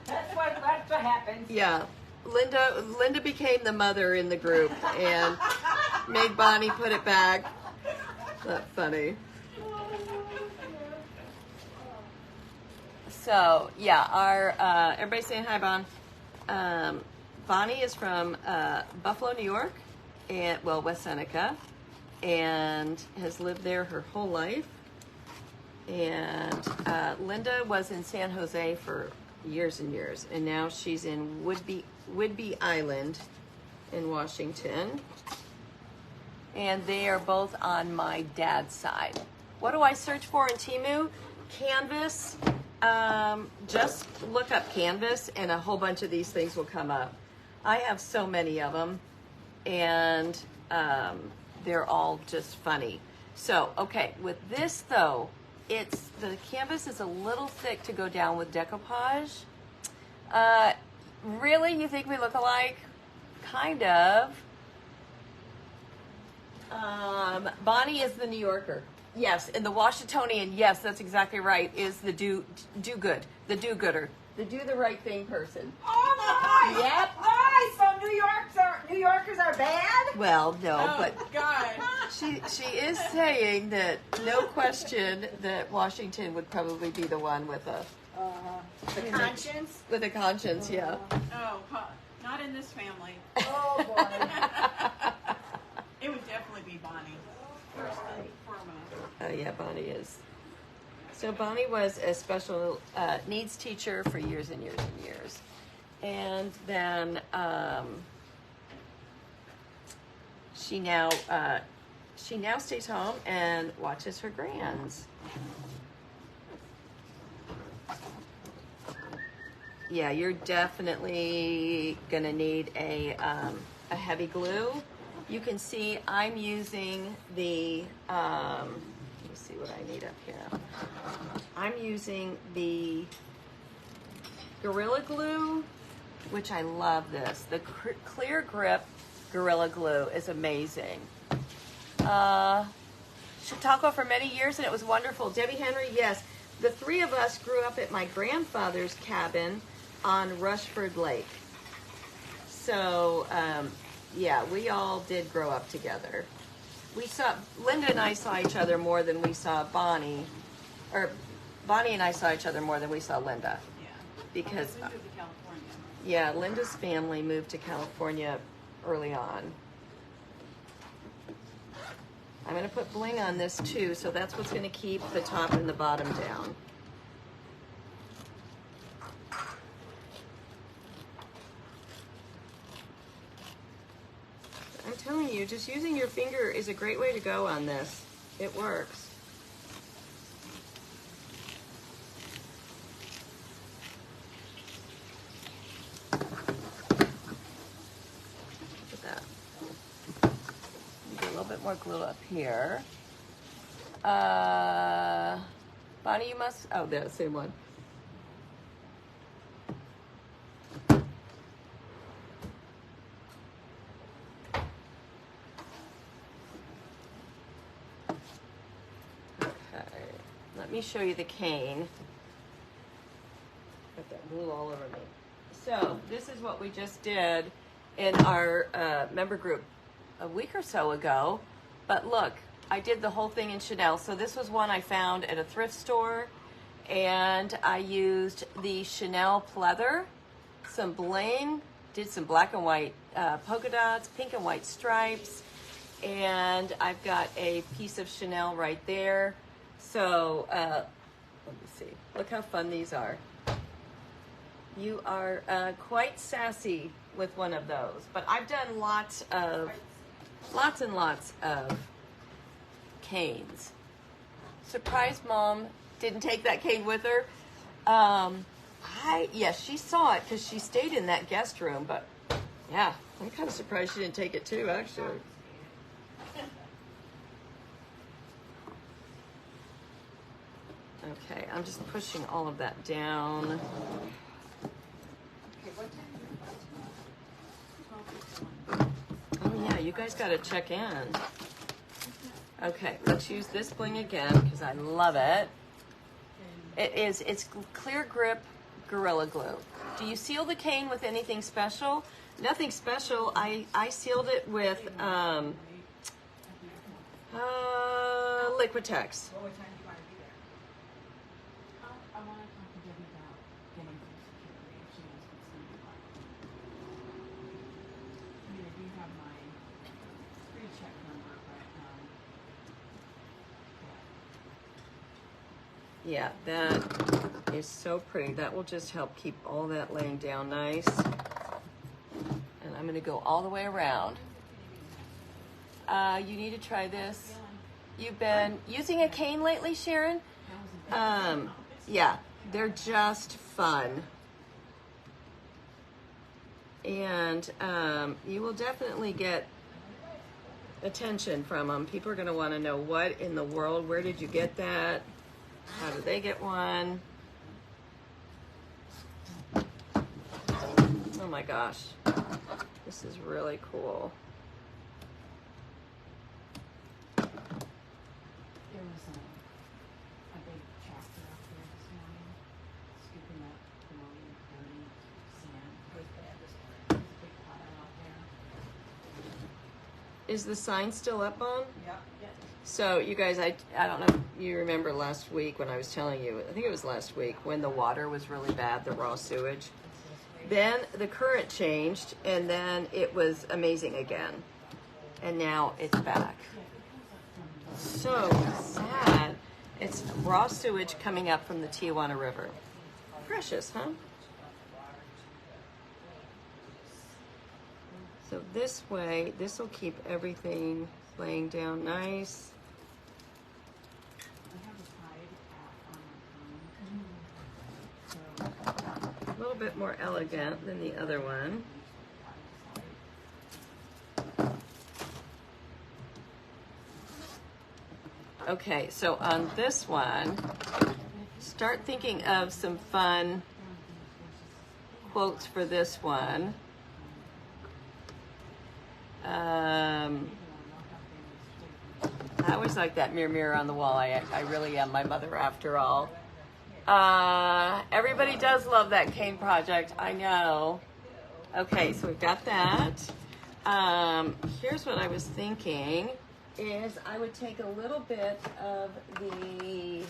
That's what happens. Yeah. Linda became the mother in the group and made Bonnie put it back. That's funny. So yeah, our everybody saying hi, Bon. Bonnie is from Buffalo, New York, and West Seneca, and has lived there her whole life. And Linda was in San Jose for years and years, and now she's in Whidbey Island in Washington. And they are both on my dad's side. What do I search for in Temu? Canvas. Just look up canvas and a whole bunch of these things will come up. I have so many of them, and they're all just funny. So, okay, with this though, the canvas is a little thick to go down with decoupage. Really, you think we look alike? Kind of. Bonnie is the New Yorker. Yes, and the Washingtonian, yes, that's exactly right, is the do-gooder, the do the right thing person. Oh my! Yep. Hi, so New Yorkers are bad? Well, no, but God. she is saying that no question that Washington would probably be the one with a Conscience? with a conscience, yeah. Oh, not in this family. Oh boy. It would definitely be Bonnie. First and foremost. Oh yeah, Bonnie is. So Bonnie was a special needs teacher for years and years and years, and then she now stays home and watches her grands. Yeah, you're definitely gonna need a heavy glue. You can see I'm using the, let me see what I need up here. I'm using the Gorilla Glue, which I love this. The Clear Grip Gorilla Glue is amazing. Chautauqua for many years and it was wonderful. Debbie Henry, yes. The three of us grew up at my grandfather's cabin on Rushford Lake. So, yeah, we all did grow up together. Linda and I saw each other more than we saw Bonnie, or Bonnie and I saw each other more than we saw Linda. Yeah. Because, We moved to California. yeah, Linda's family moved to California early on. I'm going to put bling on this too, so that's what's going to keep the top and the bottom down. I'm telling you, just using your finger is a great way to go on this. It works. Look at that. Get a little bit more glue up here. Bonnie, you must, oh, there, same one. let me show you the cane. Got that glue all over me. So this is what we just did in our member group a week or so ago. But look, I did the whole thing in Chanel. So this was one I found at a thrift store. And I used the Chanel pleather, some bling, did some black and white polka dots, pink and white stripes. And I've got a piece of Chanel right there. So let me see. Look how fun these are. You are quite sassy with one of those. But I've done lots and lots of canes. Surprise, Mom didn't take that cane with her. Yes, she saw it because she stayed in that guest room. But yeah, I'm kind of surprised she didn't take it too, actually. Okay, I'm just pushing all of that down. Oh yeah, you guys got to check in. Okay, let's use this bling again because I love it. It's clear grip Gorilla Glue. Do you seal the cane with anything special? Nothing special. I sealed it with Liquitex. Yeah, that is so pretty. That will just help keep all that laying down nice. And I'm going to go all the way around. You need to try this. You've been using a cane lately, Sharon? Yeah, they're just fun. And you will definitely get attention from them. People are going to want to know what in the world, where did you get that? How do they get one? Oh my gosh. This is really cool. There was a big tractor out there this morning, scooping up the morning dirty sand. There's a big pile out there. Is the sign still up on? Yep. So you guys, I don't know if you remember last week when I was telling you, I think it was last week, when the water was really bad, the raw sewage. Then the current changed, and then it was amazing again. And now it's back. So sad. It's raw sewage coming up from the Tijuana River. Precious, huh? So this way, this will keep everything laying down nice. A little bit more elegant than the other one. Okay, so on this one, start thinking of some fun quotes for this one. I always like that mirror, mirror on the wall. I really am my mother after all. Everybody does love that cane project. I know. Okay, so we've got that. Here's what I was thinking is I would take a little bit of the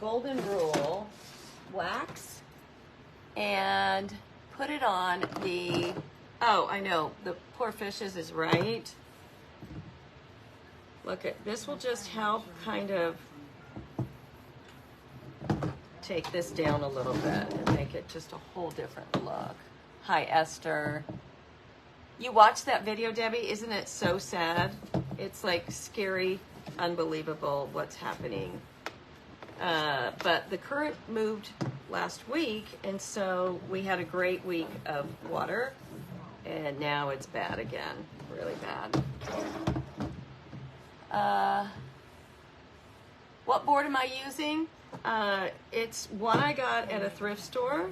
Golden Rule wax and put it on the, oh, I know, the Poor Fishes is right. Look at, this will just help kind of take this down a little bit and make it just a whole different look. Hi, Esther. You watched that video, Debbie? Isn't it so sad? It's like scary, unbelievable what's happening. But the current moved last week, and so we had a great week of water, and now it's bad again, really bad. What board am I using? It's one I got at a thrift store,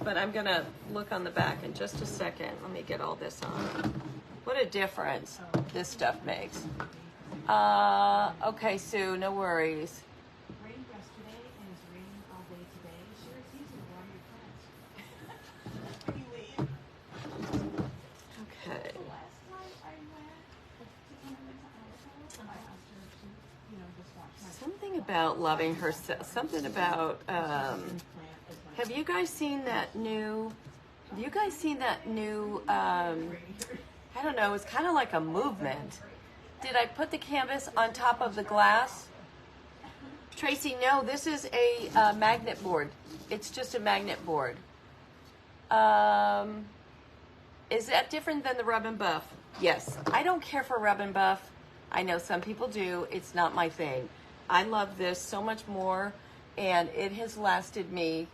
but I'm gonna look on the back in just a second. Let me get all this on. What a difference this stuff makes. Okay, Sue, no worries. something about loving herself, something about, have you guys seen that new, I don't know, it's kind of like a movement. Did I put the canvas on top of the glass? Tracy, no, this is a magnet board. It's just a magnet board. Is that different than the rub and buff? Yes. I don't care for rub and buff. I know some people do. It's not my thing. I love this so much more, and it has lasted me,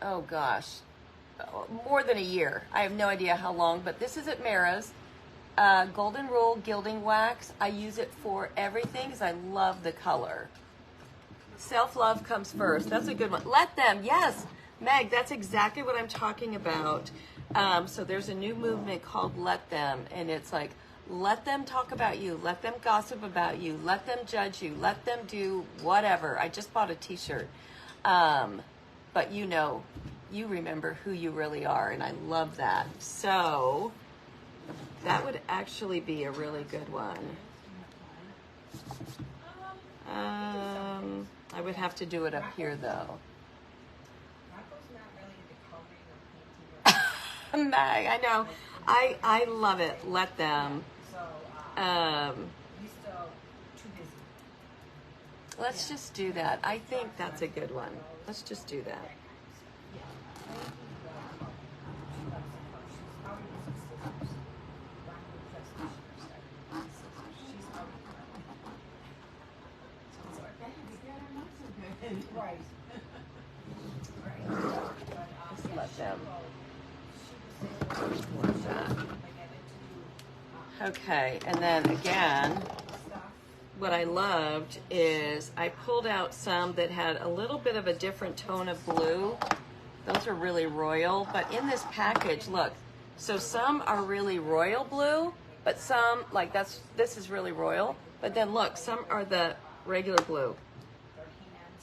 oh gosh, more than a year. I have no idea how long, but this is at Mara's. Golden Rule Gilding Wax. I use it for everything because I love the color. Self-love comes first. That's a good one. Let them. Yes, Meg, that's exactly what I'm talking about. So there's a new movement called Let Them, and it's like, let them talk about you. Let them gossip about you. Let them judge you. Let them do whatever. I just bought a t-shirt. But you know, you remember who you really are, and I love that. So that would actually be a really good one. I would have to do it up here, though. Meg, I know. I love it. Let them. Let's just do that. I think that's a good one. Let's just do that. Right. Just let them. Okay, and then again, what I loved is I pulled out some that had a little bit of a different tone of blue. Those are really royal, but in this package, look, so some are really royal blue, but some, like this is really royal, but then look, some are the regular blue.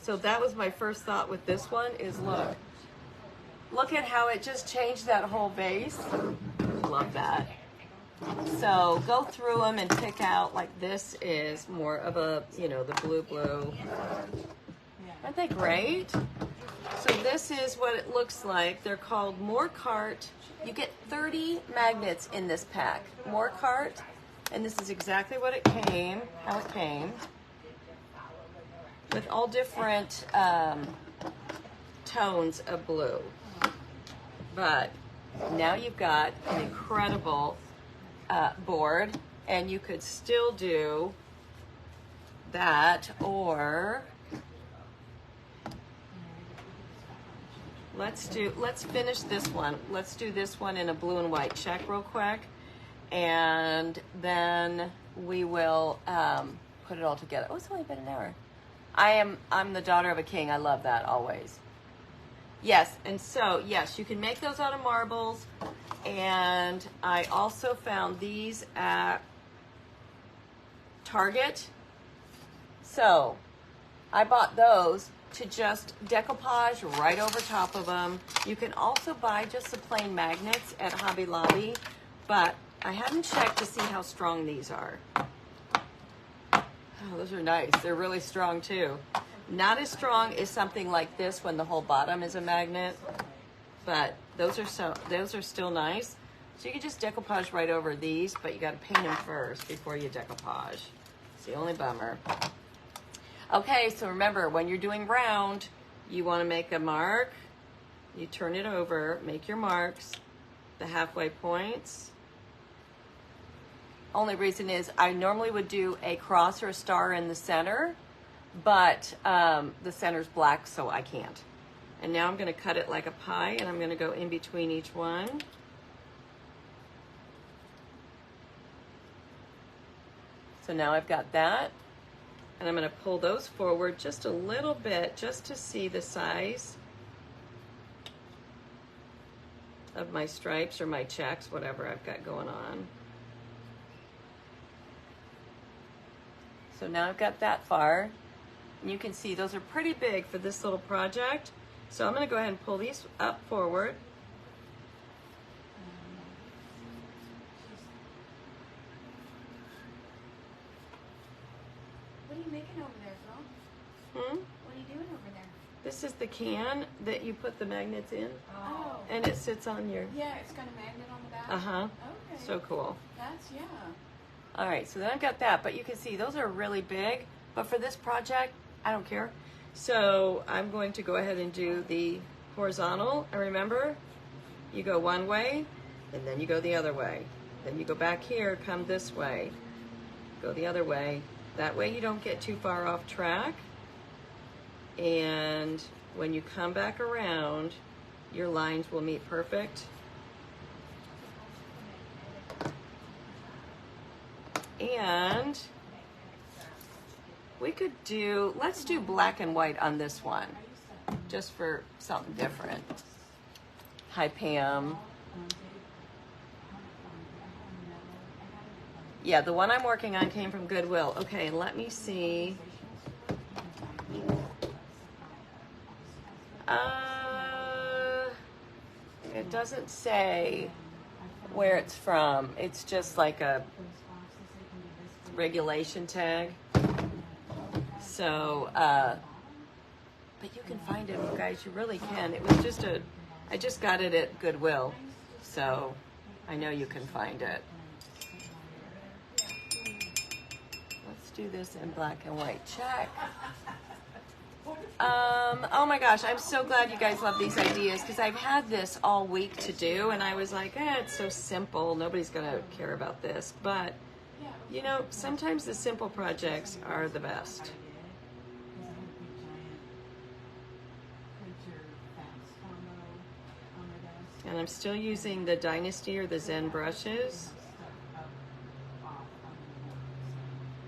So that was my first thought with this one is look at how it just changed that whole base. Love that. So go through them and pick out, like this is more of a, you know, the blue. Aren't they great? So this is what it looks like. They're called More Cart. You get 30 magnets in this pack. More Cart. And this is exactly what it came, how it came. With all different tones of blue. But now you've got an incredible board, and you could still do that, or let's finish this one. Let's do this one in a blue and white check real quick, and then we will put it all together. Oh, it's only been an hour. I'm the daughter of a king. I love that always. Yes, and so, yes, you can make those out of marbles, and I also found these at Target. So, I bought those to just decoupage right over top of them. You can also buy just the plain magnets at Hobby Lobby, but I haven't checked to see how strong these are. Oh, those are nice. They're really strong too. Not as strong as something like this when the whole bottom is a magnet, but those are still nice. So you can just decoupage right over these, but you got to paint them first before you decoupage. It's the only bummer. Okay, so remember, when you're doing round, you want to make a mark. You turn it over, make your marks, the halfway points. Only reason is I normally would do a cross or a star in the center, but the center's black, so I can't. And now I'm going to cut it like a pie, and I'm going to go in between each one. So now I've got that, and I'm going to pull those forward just a little bit just to see the size of my stripes or my checks, whatever I've got going on. So now I've got that far. And you can see those are pretty big for this little project. So I'm going to go ahead and pull these up forward. What are you making over there, girl? Hmm? What are you doing over there? This is the can that you put the magnets in, Oh. and it sits on your. Yeah, it's got a magnet on the back. Uh-huh. Okay. So cool. That's, yeah. All right, so then I've got that, but you can see those are really big. But for this project, I don't care. So I'm going to go ahead and do the horizontal. And remember, you go one way, and then you go the other way. Then you go back here, come this way, go the other way. That way you don't get too far off track. And when you come back around, your lines will meet perfect. And we could do, let's do black and white on this one, just for something different. Hi, Pam. Yeah, the one I'm working on came from Goodwill. Okay, let me see. It doesn't say where it's from. It's just like a regulation tag. So, but you can find it, you guys. You really can. It was just I just got it at Goodwill. So I know you can find it. Let's do this in black and white. Check. Oh my gosh, I'm so glad you guys love these ideas because I've had this all week to do and I was like, it's so simple. Nobody's going to care about this. But, you know, sometimes the simple projects are the best. And I'm still using the Dynasty or the Zen brushes.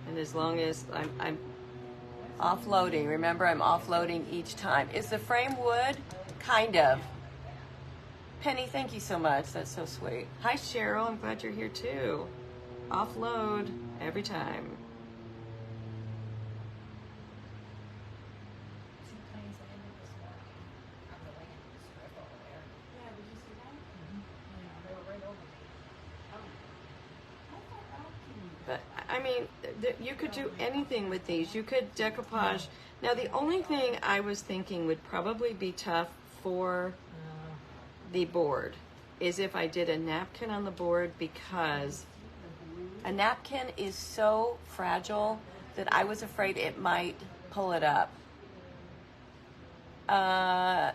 And as long as I'm offloading, remember I'm offloading each time. Is the frame wood? Kind of. Penny, thank you so much. That's so sweet. Hi, Cheryl. I'm glad you're here too. Offload every time. But I mean, you could do anything with these. You could decoupage. Now, the only thing I was thinking would probably be tough for the board is if I did a napkin on the board, because a napkin is so fragile that I was afraid it might pull it up.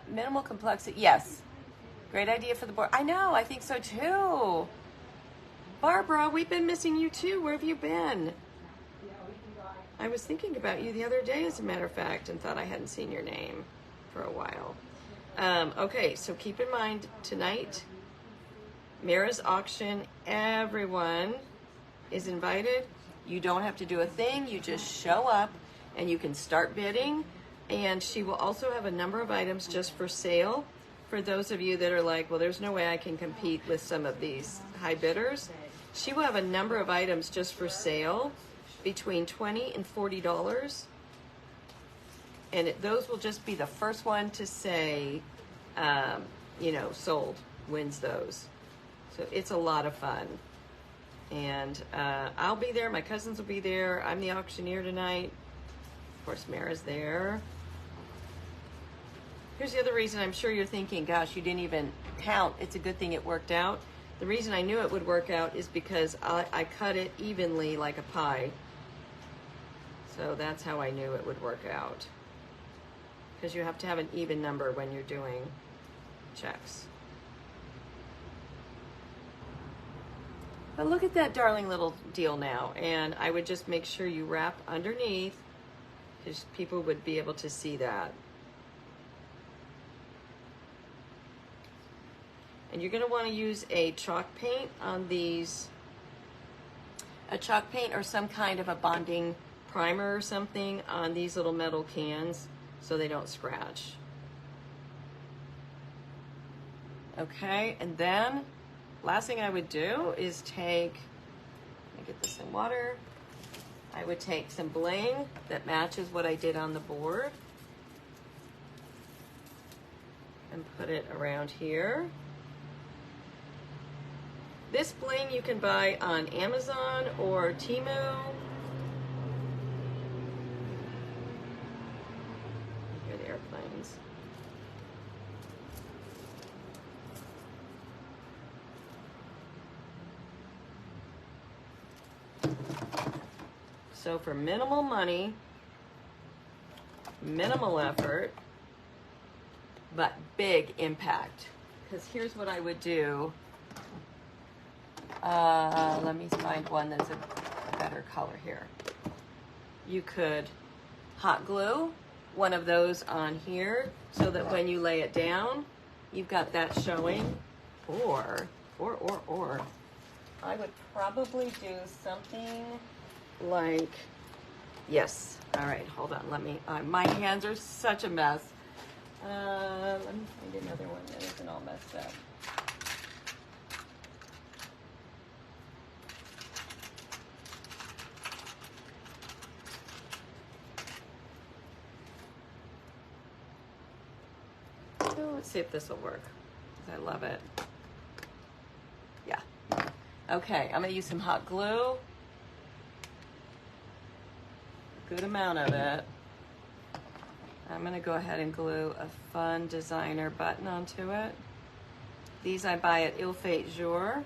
Minimal complexity. Yes. Great idea for the board. I know. I think so too. Barbara, we've been missing you too. Where have you been? I was thinking about you the other day, as a matter of fact, and thought I hadn't seen your name for a while. Okay, so keep in mind tonight, Mara's auction, everyone is invited. You don't have to do a thing. You just show up and you can start bidding. And she will also have a number of items just for sale. For those of you that are like, well, there's no way I can compete with some of these high bidders. She will have a number of items just for sale between $20 and $40. And those will just be the first one to say, you know, sold, wins those. So it's a lot of fun. And I'll be there. My cousins will be there. I'm the auctioneer tonight. Of course, Mara's there. Here's the other reason I'm sure you're thinking, gosh, you didn't even count. It's a good thing it worked out. The reason I knew it would work out is because I cut it evenly like a pie. So that's how I knew it would work out. Because you have to have an even number when you're doing checks. But look at that darling little deal now. And I would just make sure you wrap underneath, because people would be able to see that. And you're going to want to use a chalk paint on these, a chalk paint or some kind of a bonding primer or something on these little metal cans so they don't scratch. Okay, and then last thing I would do is take, let me get this in water. I would take some bling that matches what I did on the board and put it around here. This bling you can buy on Amazon or Temu. airplanes. So for minimal money, minimal effort, but big impact. Because here's what I would do. Let me find one that's a better color here. You could hot glue one of those on here so that when you lay it down, you've got that showing. Or I would probably do something like, yes. All right, hold on. Let me, my hands are such a mess. Let me find another one that isn't all messed up. So let's see if this will work, 'cause I love it. Yeah. Okay, I'm gonna use some hot glue. Good amount of it. I'm gonna go ahead and glue a fun designer button onto it. These I buy at Il Fait Jour.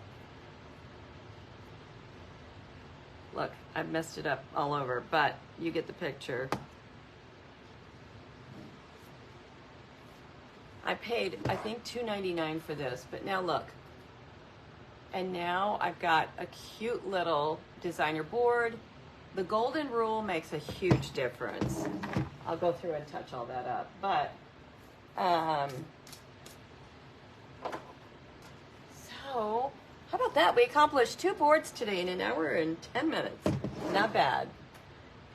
Look, I've messed it up all over, but you get the picture. I paid, I think, $2.99 for this, but now look. And now I've got a cute little designer board. The golden rule makes a huge difference. I'll go through and touch all that up, but so how about that? We accomplished 2 boards today in an hour and 10 minutes. Not bad.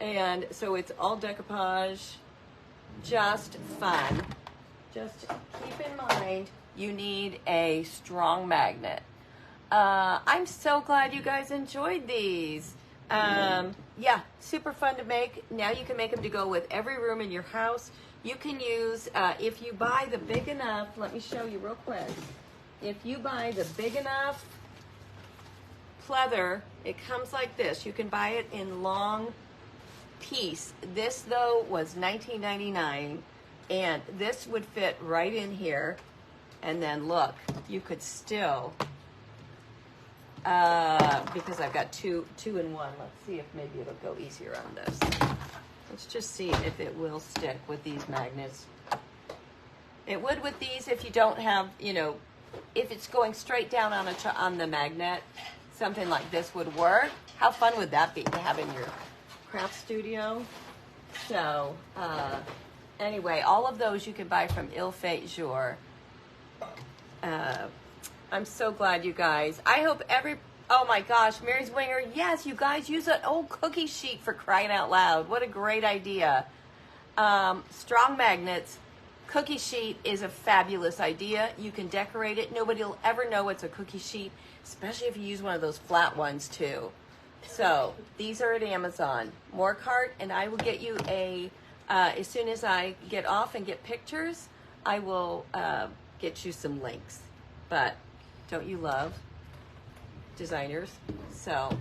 And so it's all decoupage, just fun. Just keep in mind you need a strong magnet. I'm so glad you guys enjoyed these. Yeah, super fun to make. Now you can make them to go with every room in your house. You can use, if you buy the big enough, let me show you real quick. If you buy the big enough pleather, it comes like this. You can buy it in long piece. This though was $19.99, and this would fit right in here. And then look, you could still, because I've got two in one. Let's see if maybe it'll go easier on this. Let's just see if it will stick with these magnets. It would with these if you don't have, you know, if it's going straight down on the magnet, something like this would work. How fun would that be to have in your craft studio? So, anyway, all of those you can buy from Il Fait Jour. I'm so glad you guys. I hope oh my gosh, Mary's Winger. Yes, you guys use an old cookie sheet for crying out loud. What a great idea. Strong magnets. Cookie sheet is a fabulous idea. You can decorate it. Nobody will ever know it's a cookie sheet, especially if you use one of those flat ones too. So these are at Amazon. More cart, and I will get you a, as soon as I get off and get pictures, I will get you some links. But don't you love designers? So,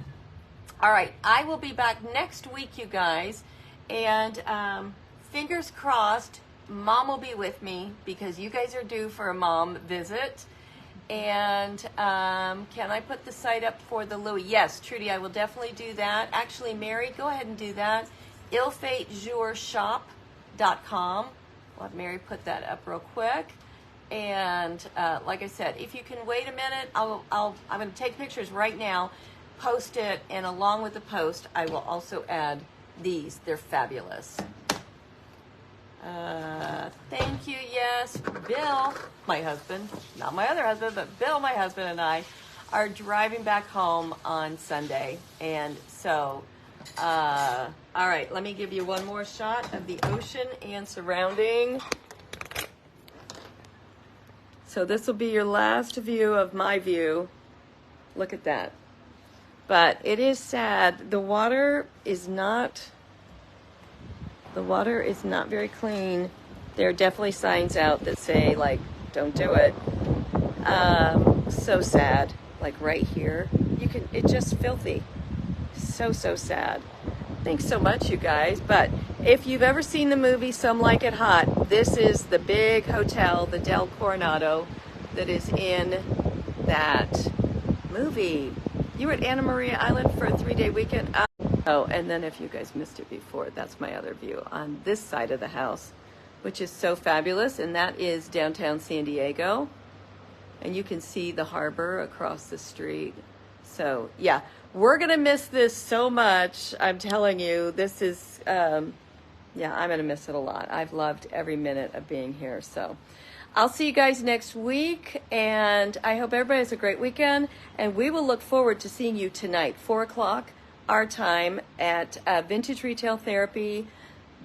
all right, I will be back next week, you guys, and fingers crossed, Mom will be with me because you guys are due for a mom visit. And can I put the site up for the Louis? Yes, Trudy, I will definitely do that. Actually, Mary, go ahead and do that. ilfaitjourshop.com. We'll have Mary put that up real quick. And like I said, if you can wait a minute, I'm going to take pictures right now, post it, and along with the post, I will also add these. They're fabulous. Thank you. Yes, Bill, my husband, not my other husband, but Bill, my husband, and I are driving back home on Sunday. And so, all right, let me give you one more shot of the ocean and surrounding. So this will be your last view of my view. Look at that. But it is sad. The water is not very clean. There are definitely signs out that say, like, don't do it. So sad. Like right here. It's just filthy. So sad. Thanks so much, you guys. But if you've ever seen the movie Some Like It Hot, this is the big hotel, the Del Coronado, that is in that movie. You were at Anna Maria Island for a 3-day weekend. Oh, and then if you guys missed it before, that's my other view on this side of the house, which is so fabulous. And that is downtown San Diego. And you can see the harbor across the street. So yeah, we're going to miss this so much. I'm telling you, this is, yeah, I'm going to miss it a lot. I've loved every minute of being here. So I'll see you guys next week, and I hope everybody has a great weekend, and we will look forward to seeing you tonight, 4 o'clock our time, at Vintage Retail Therapy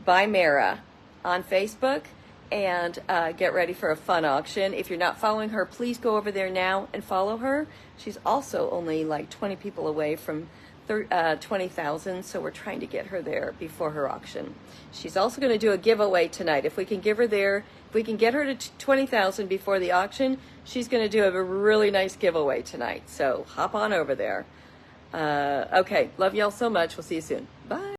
by Mara on Facebook, and get ready for a fun auction. If you're not following her, please go over there now and follow her. She's also only like 20 people away from 20,000, so we're trying to get her there before her auction. She's also going to do a giveaway tonight. If we can get her there, if we can get her to 20,000 before the auction, she's going to do a really nice giveaway tonight. So hop on over there. Okay, love y'all so much. We'll see you soon. Bye.